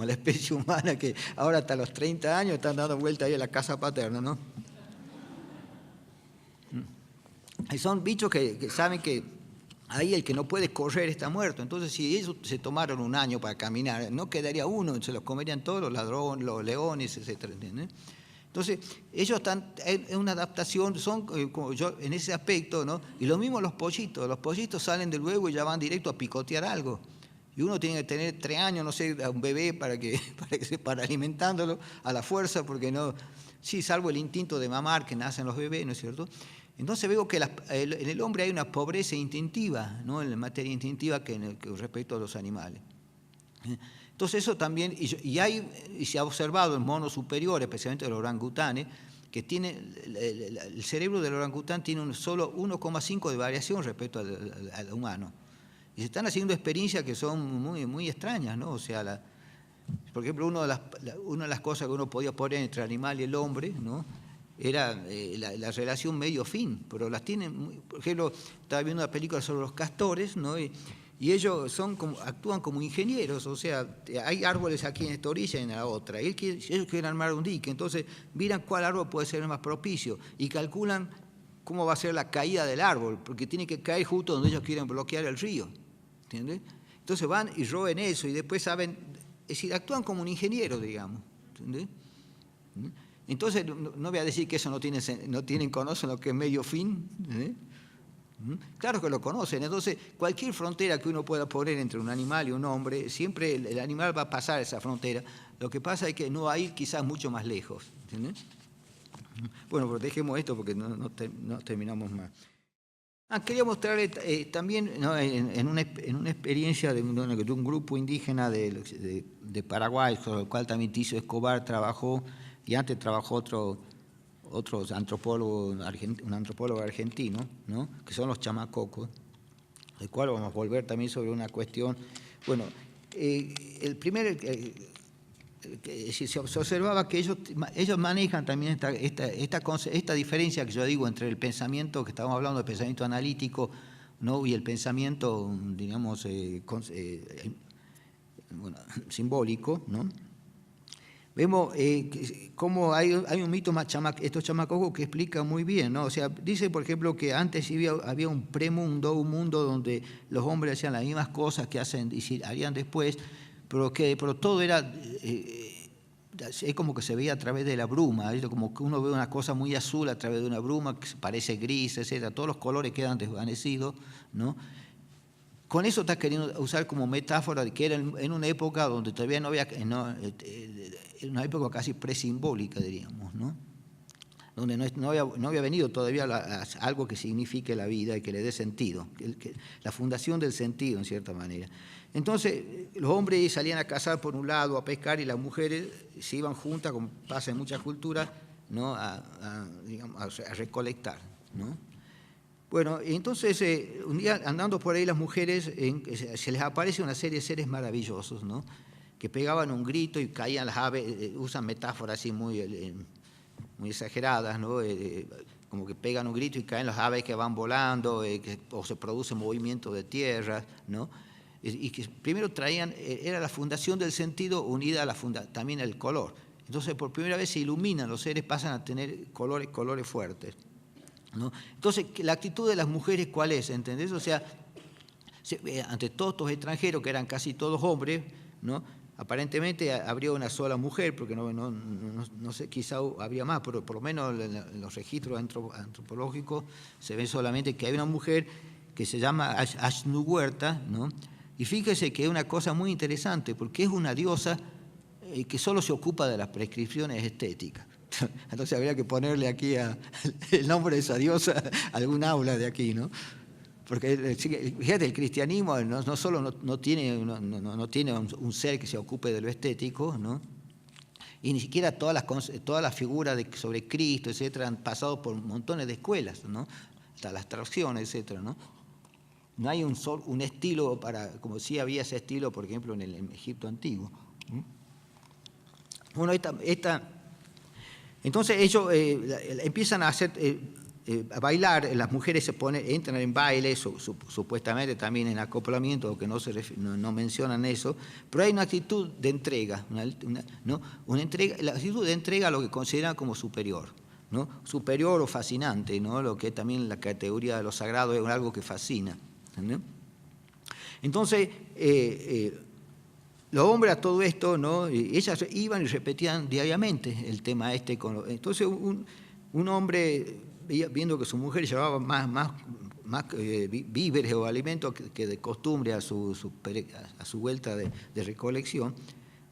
Speaker 1: la especie humana, que ahora hasta los 30 años están dando vuelta ahí a la casa paterna, ¿no? Y son bichos que saben que ahí el que no puede correr está muerto. Entonces, si ellos se tomaron un año para caminar, no quedaría uno, se los comerían todos los ladrones, los leones, etc. ¿Entiendes? Entonces, ellos están en una adaptación, son como yo en ese aspecto, ¿no? Y lo mismo los pollitos salen del huevo y ya van directo a picotear algo. Y uno tiene que tener 3 años, no sé, a un bebé para alimentándolo a la fuerza, porque no, sí, salvo el instinto de mamar que nacen los bebés, ¿no es cierto? Entonces veo que en el hombre hay una pobreza instintiva, ¿no? En la materia instintiva que respecto a los animales. Entonces eso también, y se ha observado en monos superiores, especialmente los orangutanes, que el cerebro del orangután tiene solo 1,5 de variación respecto al humano. Y se están haciendo experiencias que son muy, muy extrañas, ¿no? O sea, por ejemplo, una de las cosas que uno podía poner entre el animal y el hombre, ¿no? Era la relación medio-fin, pero las tienen, por ejemplo, estaba viendo una película sobre los castores, ¿no? Y ellos actúan como ingenieros, o sea, hay árboles aquí en esta orilla y en la otra. Ellos quieren armar un dique, entonces miran cuál árbol puede ser el más propicio y calculan cómo va a ser la caída del árbol, porque tiene que caer justo donde ellos quieren bloquear el río. ¿Entiendes? Entonces van y roben eso y después saben, es decir, actúan como un ingeniero, digamos. ¿Entiendes? Entonces, no voy a decir que eso conocen lo que es medio fin. Claro que lo conocen. Entonces, cualquier frontera que uno pueda poner entre un animal y un hombre, siempre el animal va a pasar esa frontera. Lo que pasa es que no va a ir quizás mucho más lejos. ¿Entiendes? Bueno, pero dejemos esto porque no terminamos más. Quería mostrarles también, ¿no? en una experiencia de un grupo indígena de Paraguay, con el cual también Ticio Escobar trabajó, y antes trabajó otro antropólogo, un antropólogo argentino, ¿no? Que son los chamacocos, del cual vamos a volver también sobre una cuestión. Bueno, se observaba que ellos manejan también esta diferencia que yo digo entre el pensamiento, que estábamos hablando del pensamiento analítico, ¿no? Y el pensamiento, digamos, simbólico, ¿no? Vemos cómo hay un mito más estos chamacocos que explica muy bien, ¿no? O sea, dice, por ejemplo, que antes había un premundo, un mundo donde los hombres hacían las mismas cosas que hacen y harían después, pero todo era, es como que se veía a través de la bruma, ¿sí? Como que uno ve una cosa muy azul a través de una bruma que parece gris, etc. Todos los colores quedan desvanecidos, ¿no? Con eso está queriendo usar como metáfora de que era en una época donde todavía no había, en una época casi presimbólica, diríamos, ¿no? Donde no había venido todavía algo que signifique la vida y que le dé sentido, la fundación del sentido, en cierta manera. Entonces, los hombres salían a cazar por un lado, a pescar, y las mujeres se iban juntas, como pasa en muchas culturas, ¿no? a recolectar, ¿no? Bueno, entonces un día andando por ahí las mujeres, se les aparece una serie de seres maravillosos, ¿no? Que pegaban un grito y caían las aves, usan metáforas así muy muy exageradas, ¿no? Como que pegan un grito y caen las aves que van volando, o se produce movimiento de tierra, ¿no? Y que primero traían, era la fundación del sentido unida a también el color. Entonces, por primera vez se iluminan, los seres pasan a tener colores fuertes, ¿no? Entonces, la actitud de las mujeres, ¿cuál es? ¿Entendés? O sea, ante todos estos extranjeros, que eran casi todos hombres, ¿no? Aparentemente habría una sola mujer, porque no sé, quizá habría más, pero por lo menos en los registros antropológicos se ve solamente que hay una mujer que se llama Ashnuhuerta, ¿no? Y fíjese que es una cosa muy interesante, porque es una diosa que solo se ocupa de las prescripciones estéticas. Entonces habría que ponerle aquí el nombre de esa diosa a algún aula de aquí, ¿no? Porque fíjate, el cristianismo no solo no tiene un ser que se ocupe de lo estético, ¿no? Y ni siquiera todas las figuras sobre Cristo, etcétera, han pasado por montones de escuelas, ¿no? Hasta la abstracción, etcétera, ¿no? No hay un estilo como sí había ese estilo, por ejemplo, en el Egipto antiguo. Bueno, entonces ellos empiezan a hacer... a bailar, las mujeres entran en baile, supuestamente también en acoplamiento, aunque no mencionan eso, pero hay una actitud de entrega, ¿no? La actitud de entrega a lo que consideran como superior, ¿no? Superior o fascinante, ¿no? Lo que también la categoría de lo sagrado es algo que fascina, ¿no? Entonces, los hombres a todo esto, ¿no? Ellas iban y repetían diariamente el tema entonces un hombre, viendo que su mujer llevaba más víveres o alimentos que de costumbre a su vuelta de recolección,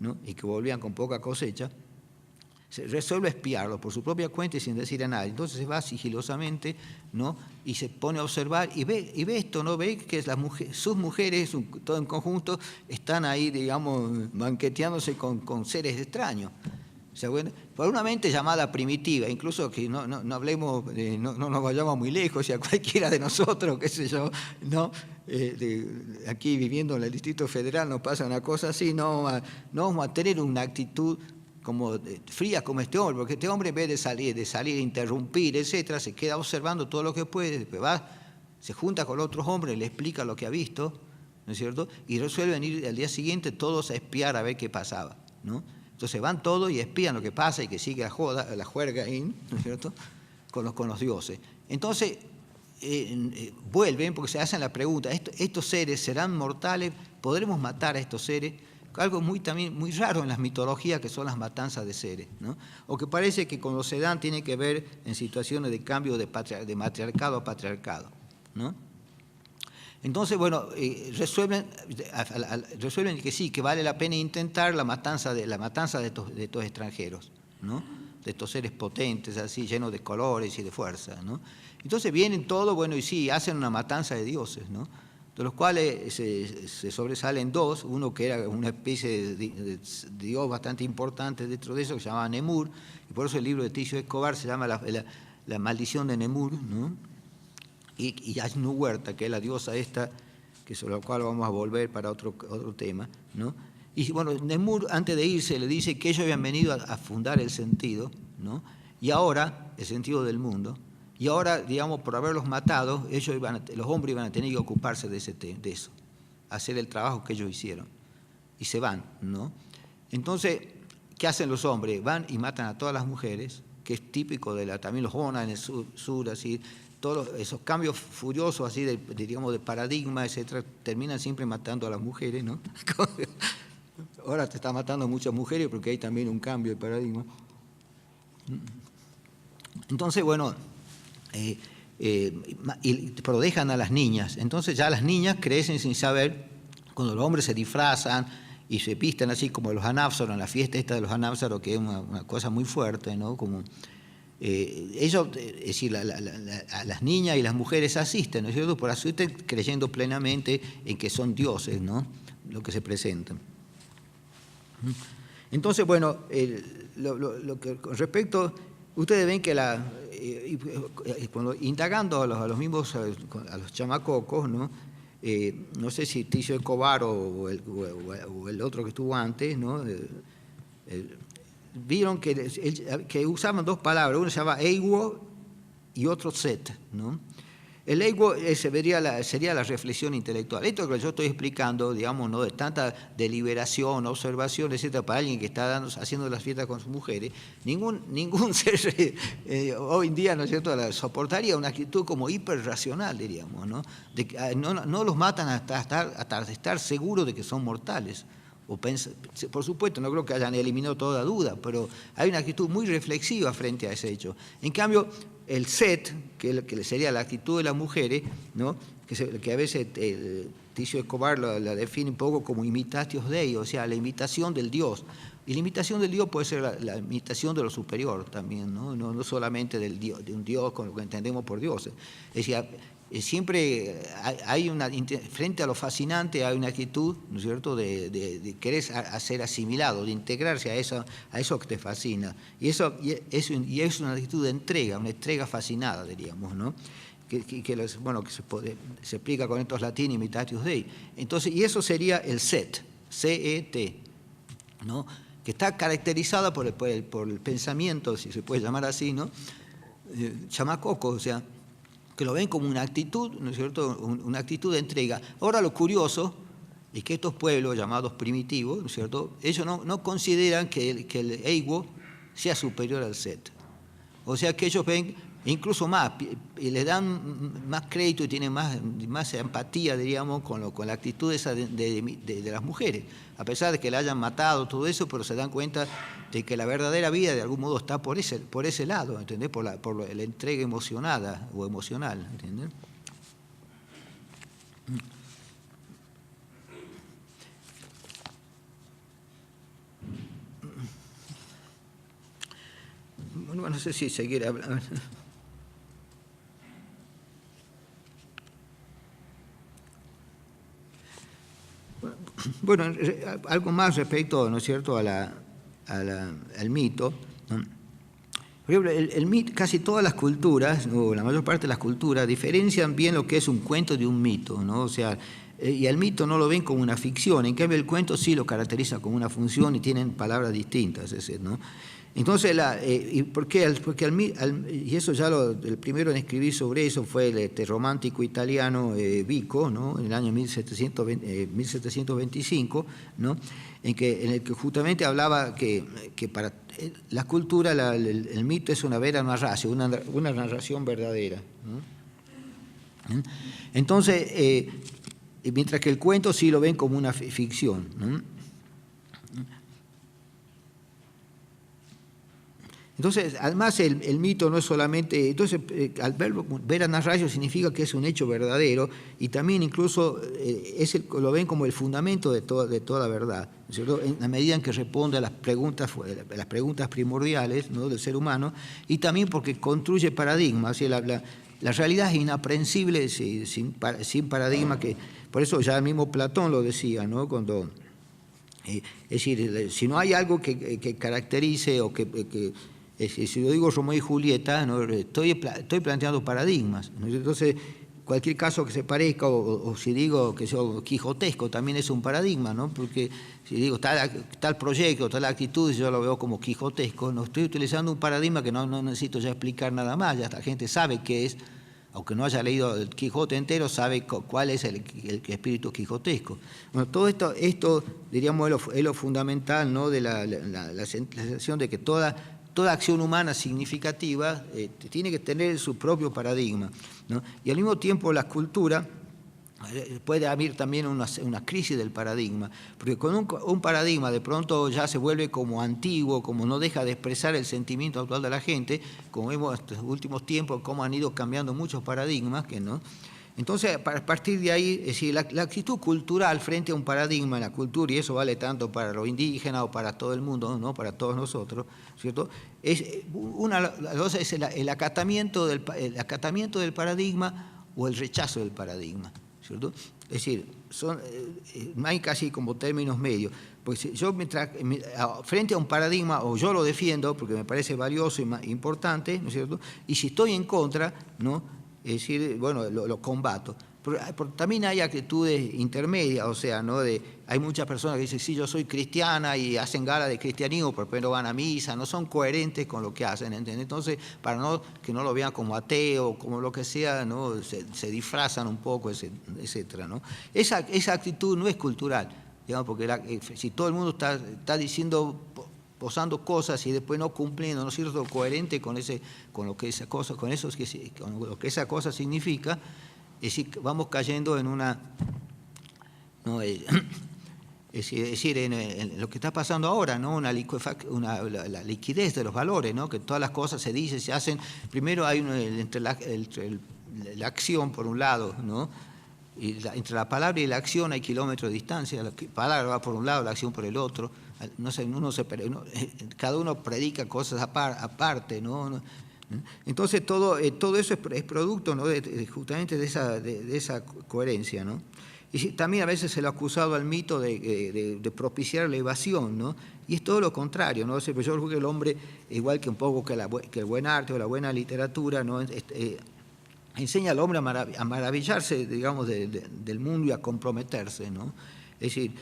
Speaker 1: ¿no? Y que volvían con poca cosecha, se resuelve espiarlo por su propia cuenta y sin decir a nadie. Entonces se va sigilosamente, ¿no? Y se pone a observar y ve esto, ¿no? Ve que sus mujeres, todo en conjunto, están ahí, digamos, banqueteándose con seres extraños. O sea, bueno, por una mente llamada primitiva, incluso que no hablemos, no nos vayamos muy lejos, o sea, cualquiera de nosotros, qué sé yo, ¿no? Aquí viviendo en el Distrito Federal nos pasa una cosa así, no vamos a tener una actitud como fría como este hombre, porque este hombre en vez de salir a interrumpir, etcétera, se queda observando todo lo que puede, después se junta con otros hombres, le explica lo que ha visto, ¿no es cierto? Y resuelven ir al día siguiente todos a espiar a ver qué pasaba, ¿no? Entonces van todos y espían lo que pasa y que sigue la juerga ahí, ¿no es cierto?, con los dioses. Entonces vuelven porque se hacen la pregunta, ¿estos seres serán mortales? ¿Podremos matar a estos seres? Algo también muy raro en las mitologías, que son las matanzas de seres, ¿no? O que parece que cuando se dan tiene que ver en situaciones de cambio de matriarcado a patriarcado, ¿no? Entonces, bueno, resuelven que sí, que vale la pena intentar la matanza de estos extranjeros, ¿no? De estos seres potentes, así, llenos de colores y de fuerza, ¿no? Entonces vienen todos, bueno, y sí, hacen una matanza de dioses, ¿no? De los cuales se sobresalen dos, uno que era una especie de dios bastante importante dentro de eso, que se llamaba Nemur, y por eso el libro de Ticio Escobar se llama la maldición de Nemur, ¿no? Y Ashnuhuerta, que es la diosa esta, que sobre la cual vamos a volver para otro tema, ¿no? Y bueno, Nemur, antes de irse, le dice que ellos habían venido a fundar el sentido, ¿no? Y ahora, el sentido del mundo, y ahora, digamos, por haberlos matado, los hombres iban a tener que ocuparse de eso, hacer el trabajo que ellos hicieron. Y se van, ¿no? Entonces, ¿qué hacen los hombres? Van y matan a todas las mujeres, que es típico también los Ona en el sur, así, todos esos cambios furiosos así digamos, de paradigma, etcétera, terminan siempre matando a las mujeres, ¿no? Ahora te está matando a muchas mujeres porque hay también un cambio de paradigma. Entonces, bueno, pero dejan a las niñas. Entonces ya las niñas crecen sin saber, cuando los hombres se disfrazan y se pistan así como los anápsaros, en la fiesta esta de los anápsaros, que es una cosa muy fuerte, ¿no? Como ellos, es decir, a las niñas y las mujeres asisten, ¿no es cierto?, por asistir creyendo plenamente en que son dioses, ¿no?, lo que se presentan. Entonces, bueno, con respecto, ustedes ven que cuando indagando a los chamacocos, ¿no?, no sé si Ticio Escobar o el otro que estuvo antes, ¿no?, vieron que usaban dos palabras, uno se llama ego y otro set, ¿no? El ego sería la reflexión intelectual. Esto que yo estoy explicando, digamos, ¿no?, de tanta deliberación, observación, etcétera, para alguien que está haciendo las fiestas con sus mujeres, ningún ser hoy en día, ¿no es cierto?, soportaría una actitud como hiperracional, diríamos, ¿no? No los matan hasta estar seguros de que son mortales. Por supuesto, no creo que hayan eliminado toda duda, pero hay una actitud muy reflexiva frente a ese hecho. En cambio, el set, que sería la actitud de las mujeres, ¿no?, que a veces Ticio Escobar la define un poco como imitatio Dei, o sea, la imitación del Dios. Y la imitación del Dios puede ser la imitación de lo superior también, no solamente de un Dios con lo que entendemos por Dios. Es decir, siempre hay frente a lo fascinante hay una actitud, ¿no es cierto?, de querer ser asimilado, de integrarse a eso que te fascina. Y es una actitud de entrega, una entrega fascinada, diríamos, ¿no? Que se explica con estos latinos imitatius Dei. Entonces, y eso sería el set, C-E-T, ¿no?, que está caracterizada por el pensamiento, si se puede llamar así, ¿no?, chamacoco, o sea, que lo ven como una actitud, ¿no es cierto?, una actitud de entrega. Ahora lo curioso es que estos pueblos llamados primitivos, ¿no es cierto?, ellos no consideran que el ego sea superior al set. O sea que ellos ven incluso más, y le dan más crédito y tienen más empatía, diríamos, con la actitud esa de las mujeres. A pesar de que la hayan matado, todo eso, pero se dan cuenta de que la verdadera vida de algún modo está por ese lado, ¿entendés? Por la entrega emocionada o emocional, ¿entendés? Bueno, no sé si seguir hablando. Bueno, algo más respecto, ¿no es cierto?, al mito, ¿no? Por ejemplo, el mito, casi todas las culturas, o la mayor parte de las culturas, diferencian bien lo que es un cuento de un mito, ¿no? O sea, y al mito no lo ven como una ficción, en cambio el cuento sí lo caracteriza como una función y tienen palabras distintas, ¿no? Entonces, ¿y por qué? Porque y eso ya el primero en escribir sobre eso fue el romántico italiano Vico, ¿no?, en el año 1725, ¿no?, en el que justamente hablaba que para la cultura el mito es una vera narratio, una narración verdadera, ¿no? Entonces, mientras que el cuento sí lo ven como una ficción, ¿no? Entonces, además el mito no es solamente, entonces al verbo vera narratio significa que es un hecho verdadero y también incluso lo ven como el fundamento de toda verdad, ¿cierto?, en la medida en que responde a las preguntas primordiales, ¿no?, del ser humano, y también porque construye paradigmas. ¿Sí? La realidad es inaprensible sin paradigma, por eso ya el mismo Platón lo decía, ¿no?, cuando, es decir, si no hay algo que caracterice o si yo digo Romeo y Julieta, ¿no?, estoy planteando paradigmas, ¿no? Entonces, cualquier caso que se parezca, o si digo que yo quijotesco, también es un paradigma, ¿no? Porque si digo tal proyecto, tal actitud, yo lo veo como quijotesco, no estoy utilizando un paradigma que no necesito ya explicar nada más, ya la gente sabe qué es, aunque no haya leído el Quijote entero, sabe cuál es el espíritu quijotesco. Bueno, todo esto diríamos, es lo fundamental, ¿no?, de la sensación de que toda acción humana significativa tiene que tener su propio paradigma, ¿no? Y al mismo tiempo la cultura puede haber también una crisis del paradigma, porque con un paradigma de pronto ya se vuelve como antiguo, como no deja de expresar el sentimiento actual de la gente, como vemos en estos últimos tiempos cómo han ido cambiando muchos paradigmas, ¿no? Entonces, a partir de ahí, es decir, la actitud cultural frente a un paradigma en la cultura, y eso vale tanto para los indígenas o para todo el mundo, ¿no?, para todos nosotros, ¿cierto?, el acatamiento del paradigma o el rechazo del paradigma, ¿cierto? Es decir, no hay casi como términos medios, porque si yo frente a un paradigma, o yo lo defiendo porque me parece valioso y importante, ¿no es cierto?, y si estoy en contra, ¿no?, es decir, bueno, lo combato. También hay actitudes intermedias, o sea, ¿no? Hay muchas personas que dicen, sí, yo soy cristiana y hacen gala de cristianismo, pero no van a misa, no son coherentes con lo que hacen, ¿entendés? Entonces, para que no lo vean como ateo, como lo que sea, ¿no? Se disfrazan un poco, etcétera, ¿no? Esa actitud no es cultural, digamos, porque si todo el mundo está diciendo, posando cosas y después no cumpliendo, no siendo coherente con lo que esa cosa significa, es decir, vamos cayendo en una, ¿no? Es decir, en lo que está pasando ahora, ¿no? La liquidez de los valores, ¿no? Que todas las cosas se dicen, se hacen. Primero hay entre la acción, por un lado, ¿no? Y entre la palabra y la acción hay kilómetros de distancia. La palabra va por un lado, la acción por el otro. No sé, cada uno predica cosas aparte, ¿no? Entonces todo eso es producto, ¿no? Justamente de esa coherencia, ¿no? Y también a veces se le ha acusado al mito de propiciar la evasión, ¿no? Y es todo lo contrario, ¿no? O sea, yo creo que el hombre, igual que un poco que el buen arte o la buena literatura, ¿no? Enseña al hombre a maravillarse, digamos, del mundo y a comprometerse, ¿no? Es decir,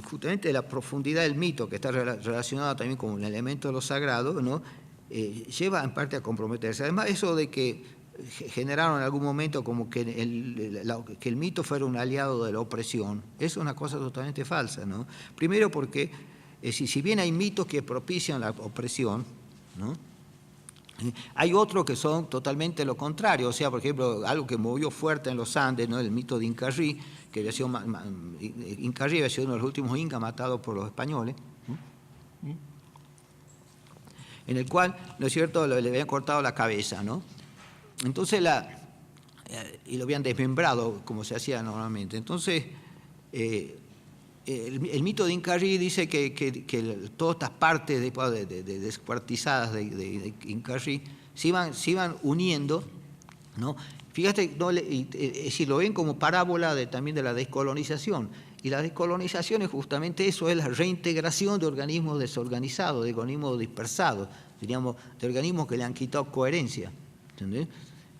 Speaker 1: justamente la profundidad del mito, que está relacionada también con un elemento de lo sagrado, ¿no? Lleva en parte a comprometerse. Además, eso de que generaron en algún momento como que el mito fuera un aliado de la opresión, es una cosa totalmente falsa, ¿no? Primero porque, si bien hay mitos que propician la opresión, ¿no? Hay otros que son totalmente lo contrario, o sea, por ejemplo, algo que movió fuerte en los Andes, ¿no? El mito de Incarrí, que Incarrí había sido uno de los últimos incas matados por los españoles, en el cual, ¿no es cierto?, le habían cortado la cabeza, ¿no? Entonces, y lo habían desmembrado, como se hacía normalmente. Entonces, el mito de Incarrí dice que todas estas partes descuartizadas de Incarrí se iban uniendo, ¿no? Fíjate, si lo ven como parábola también de la descolonización. Y la descolonización es justamente eso, es la reintegración de organismos desorganizados, de organismos dispersados, diríamos, de organismos que le han quitado coherencia. ¿Entendés?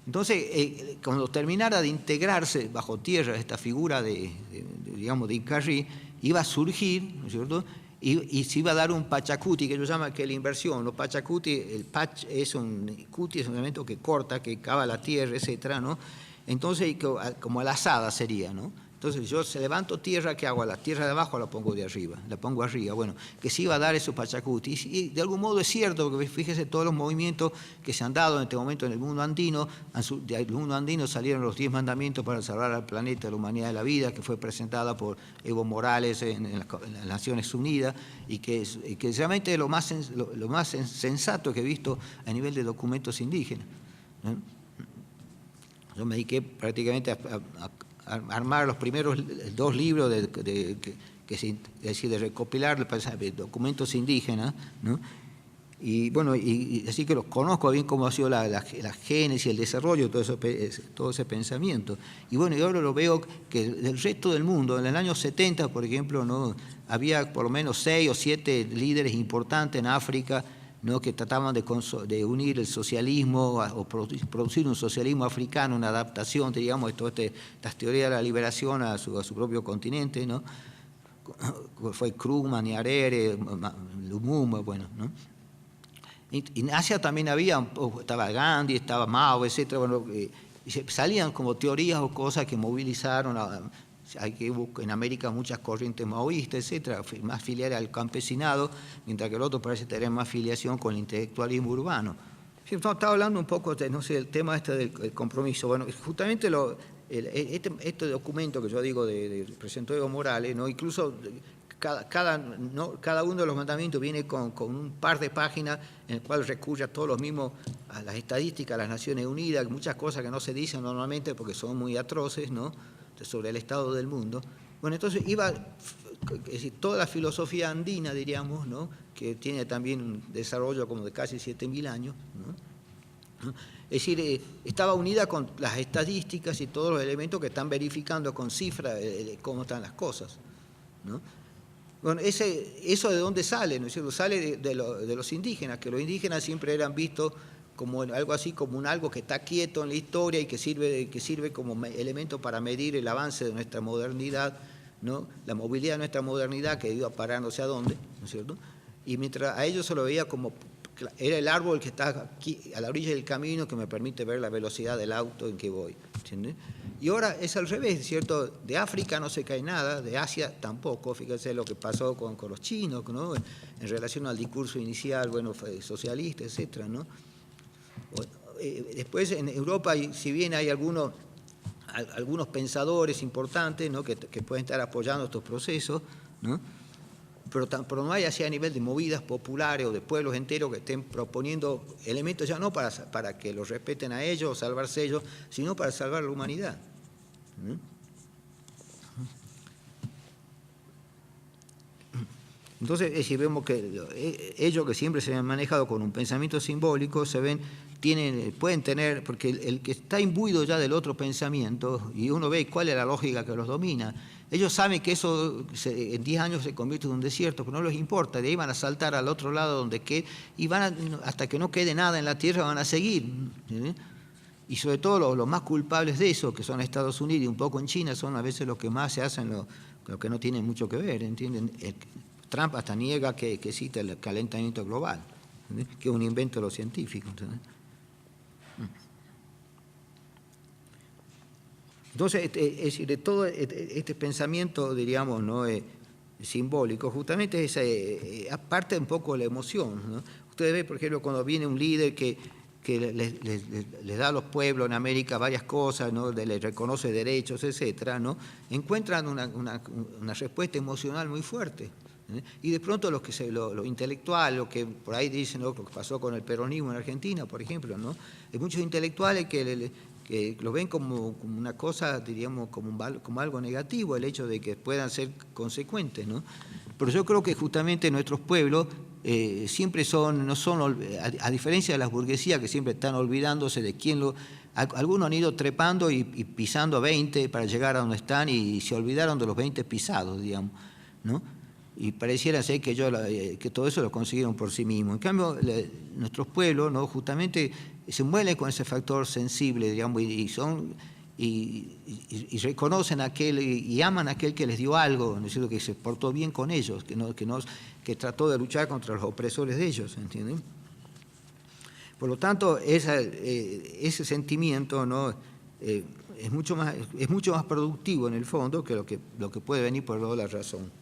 Speaker 1: Entonces, cuando terminara de integrarse bajo tierra esta figura digamos, de Incarrí, iba a surgir, ¿no es cierto?, y se iba a dar un pachacuti, que ellos llaman que es la inversión. Los pachacuti, el pach es un elemento que corta, que cava la tierra, etcétera, ¿no? Entonces, como a la asada sería, ¿no? Entonces, yo levanto tierra, ¿qué hago? La tierra de abajo la pongo de arriba, la pongo arriba. Bueno, que se iba a dar esos pachacuti. Y de algún modo es cierto, porque fíjese todos los movimientos que se han dado en este momento en el mundo andino. Del mundo andino salieron los 10 mandamientos para salvar al planeta, a la humanidad y la vida, que fue presentada por Evo Morales en las Naciones Unidas, y que realmente es lo más sensato que he visto a nivel de documentos indígenas, ¿no? Yo me dediqué prácticamente a armar los primeros 2 libros es decir, de recopilar documentos indígenas, ¿no? Y bueno, y así que los conozco bien cómo ha sido la génesis, el desarrollo de todo ese pensamiento. Y bueno, y ahora lo veo que del resto del mundo, en el año 70, por ejemplo, ¿no?, había por lo menos 6 o 7 líderes importantes en África, ¿no?, que trataban de unir el socialismo o producir un socialismo africano, una adaptación, digamos, de todas estas teorías de la liberación a su propio continente, ¿no? Fue Krugman, Nyerere, Lumumba, bueno, ¿no? Y en Asia también estaba Gandhi, estaba Mao, etcétera, bueno, salían como teorías o cosas que movilizaron hay que buscar en América muchas corrientes maoístas, etcétera, más filiales al campesinado, mientras que el otro parece tener más filiación con el intelectualismo urbano. Estaba hablando un poco del tema del compromiso. Bueno, justamente este documento que yo digo presentó Evo Morales, ¿no?, incluso cada uno de los mandamientos viene con un par de páginas en el cual recurre a todos los mismos, a las estadísticas, a las Naciones Unidas, muchas cosas que no se dicen normalmente porque son muy atroces, ¿no?, sobre el estado del mundo. Bueno, entonces es decir, toda la filosofía andina, diríamos, ¿no?, que tiene también un desarrollo como de casi 7.000 años, ¿no? Es decir, estaba unida con las estadísticas y todos los elementos que están verificando con cifras cómo están las cosas, ¿no? Bueno, eso de dónde sale, ¿no es cierto? Sale de los indígenas, que los indígenas siempre eran vistos como algo así como algo que está quieto en la historia y que sirve como elemento para medir el avance de nuestra modernidad, ¿no? La movilidad de nuestra modernidad que iba parándose a dónde, ¿no es cierto? Y mientras a ellos se lo veía como, era el árbol que está aquí a la orilla del camino que me permite ver la velocidad del auto en que voy, ¿entiendes? Y ahora es al revés, ¿cierto? De África no se cae nada, de Asia tampoco, fíjense lo que pasó con los chinos, ¿no? En relación al discurso inicial, bueno, socialista, etcétera, ¿no? Después en Europa, si bien hay algunos pensadores importantes, ¿no? que pueden estar apoyando estos procesos, ¿no? Pero no hay así a nivel de movidas populares o de pueblos enteros que estén proponiendo elementos ya no para que los respeten a ellos o salvarse ellos, sino para salvar a la humanidad. Entonces, si vemos que ellos que siempre se han manejado con un pensamiento simbólico, pueden tener, porque el que está imbuido ya del otro pensamiento, y uno ve cuál es la lógica que los domina, ellos saben que eso en 10 años se convierte en un desierto, que no les importa, de ahí van a saltar al otro lado donde quede, y hasta que no quede nada en la tierra van a seguir. Y sobre todo los más culpables de eso, que son Estados Unidos y un poco en China, son a veces los que más se hacen lo que no tienen mucho que ver, ¿entienden? Trump hasta niega que existe el calentamiento global, ¿entiendes? Que es un invento de los científicos, ¿entiendes? Entonces, es decir, de todo este pensamiento, diríamos, ¿no? Simbólico, justamente es aparte un poco de la emoción, ¿no? Ustedes ven, por ejemplo, cuando viene un líder que les da a los pueblos en América varias cosas, ¿no? Les reconoce derechos, etcétera, ¿no? Encuentran una respuesta emocional muy fuerte. Y de pronto lo intelectual, lo que por ahí dicen, ¿no? Lo que pasó con el peronismo en Argentina, por ejemplo, ¿no? Hay muchos intelectuales que lo ven como una cosa, diríamos, como algo negativo, el hecho de que puedan ser consecuentes, ¿no? Pero yo creo que justamente nuestros pueblos siempre no son, a diferencia de las burguesías que siempre están olvidándose de quién algunos han ido trepando y pisando a 20 para llegar a donde están y se olvidaron de los 20 pisados, digamos, ¿no? Y pareciera ser que todo eso lo consiguieron por sí mismos. En cambio, nuestros pueblos, ¿no? Justamente se mueven con ese factor sensible, digamos, y reconocen a aquel y aman a aquel que les dio algo, ¿no es cierto? Que se portó bien con ellos, que trató de luchar contra los opresores de ellos, ¿entienden? Por lo tanto, ese sentimiento, ¿no? Es mucho más productivo en el fondo que lo que puede venir por el lado de la razón.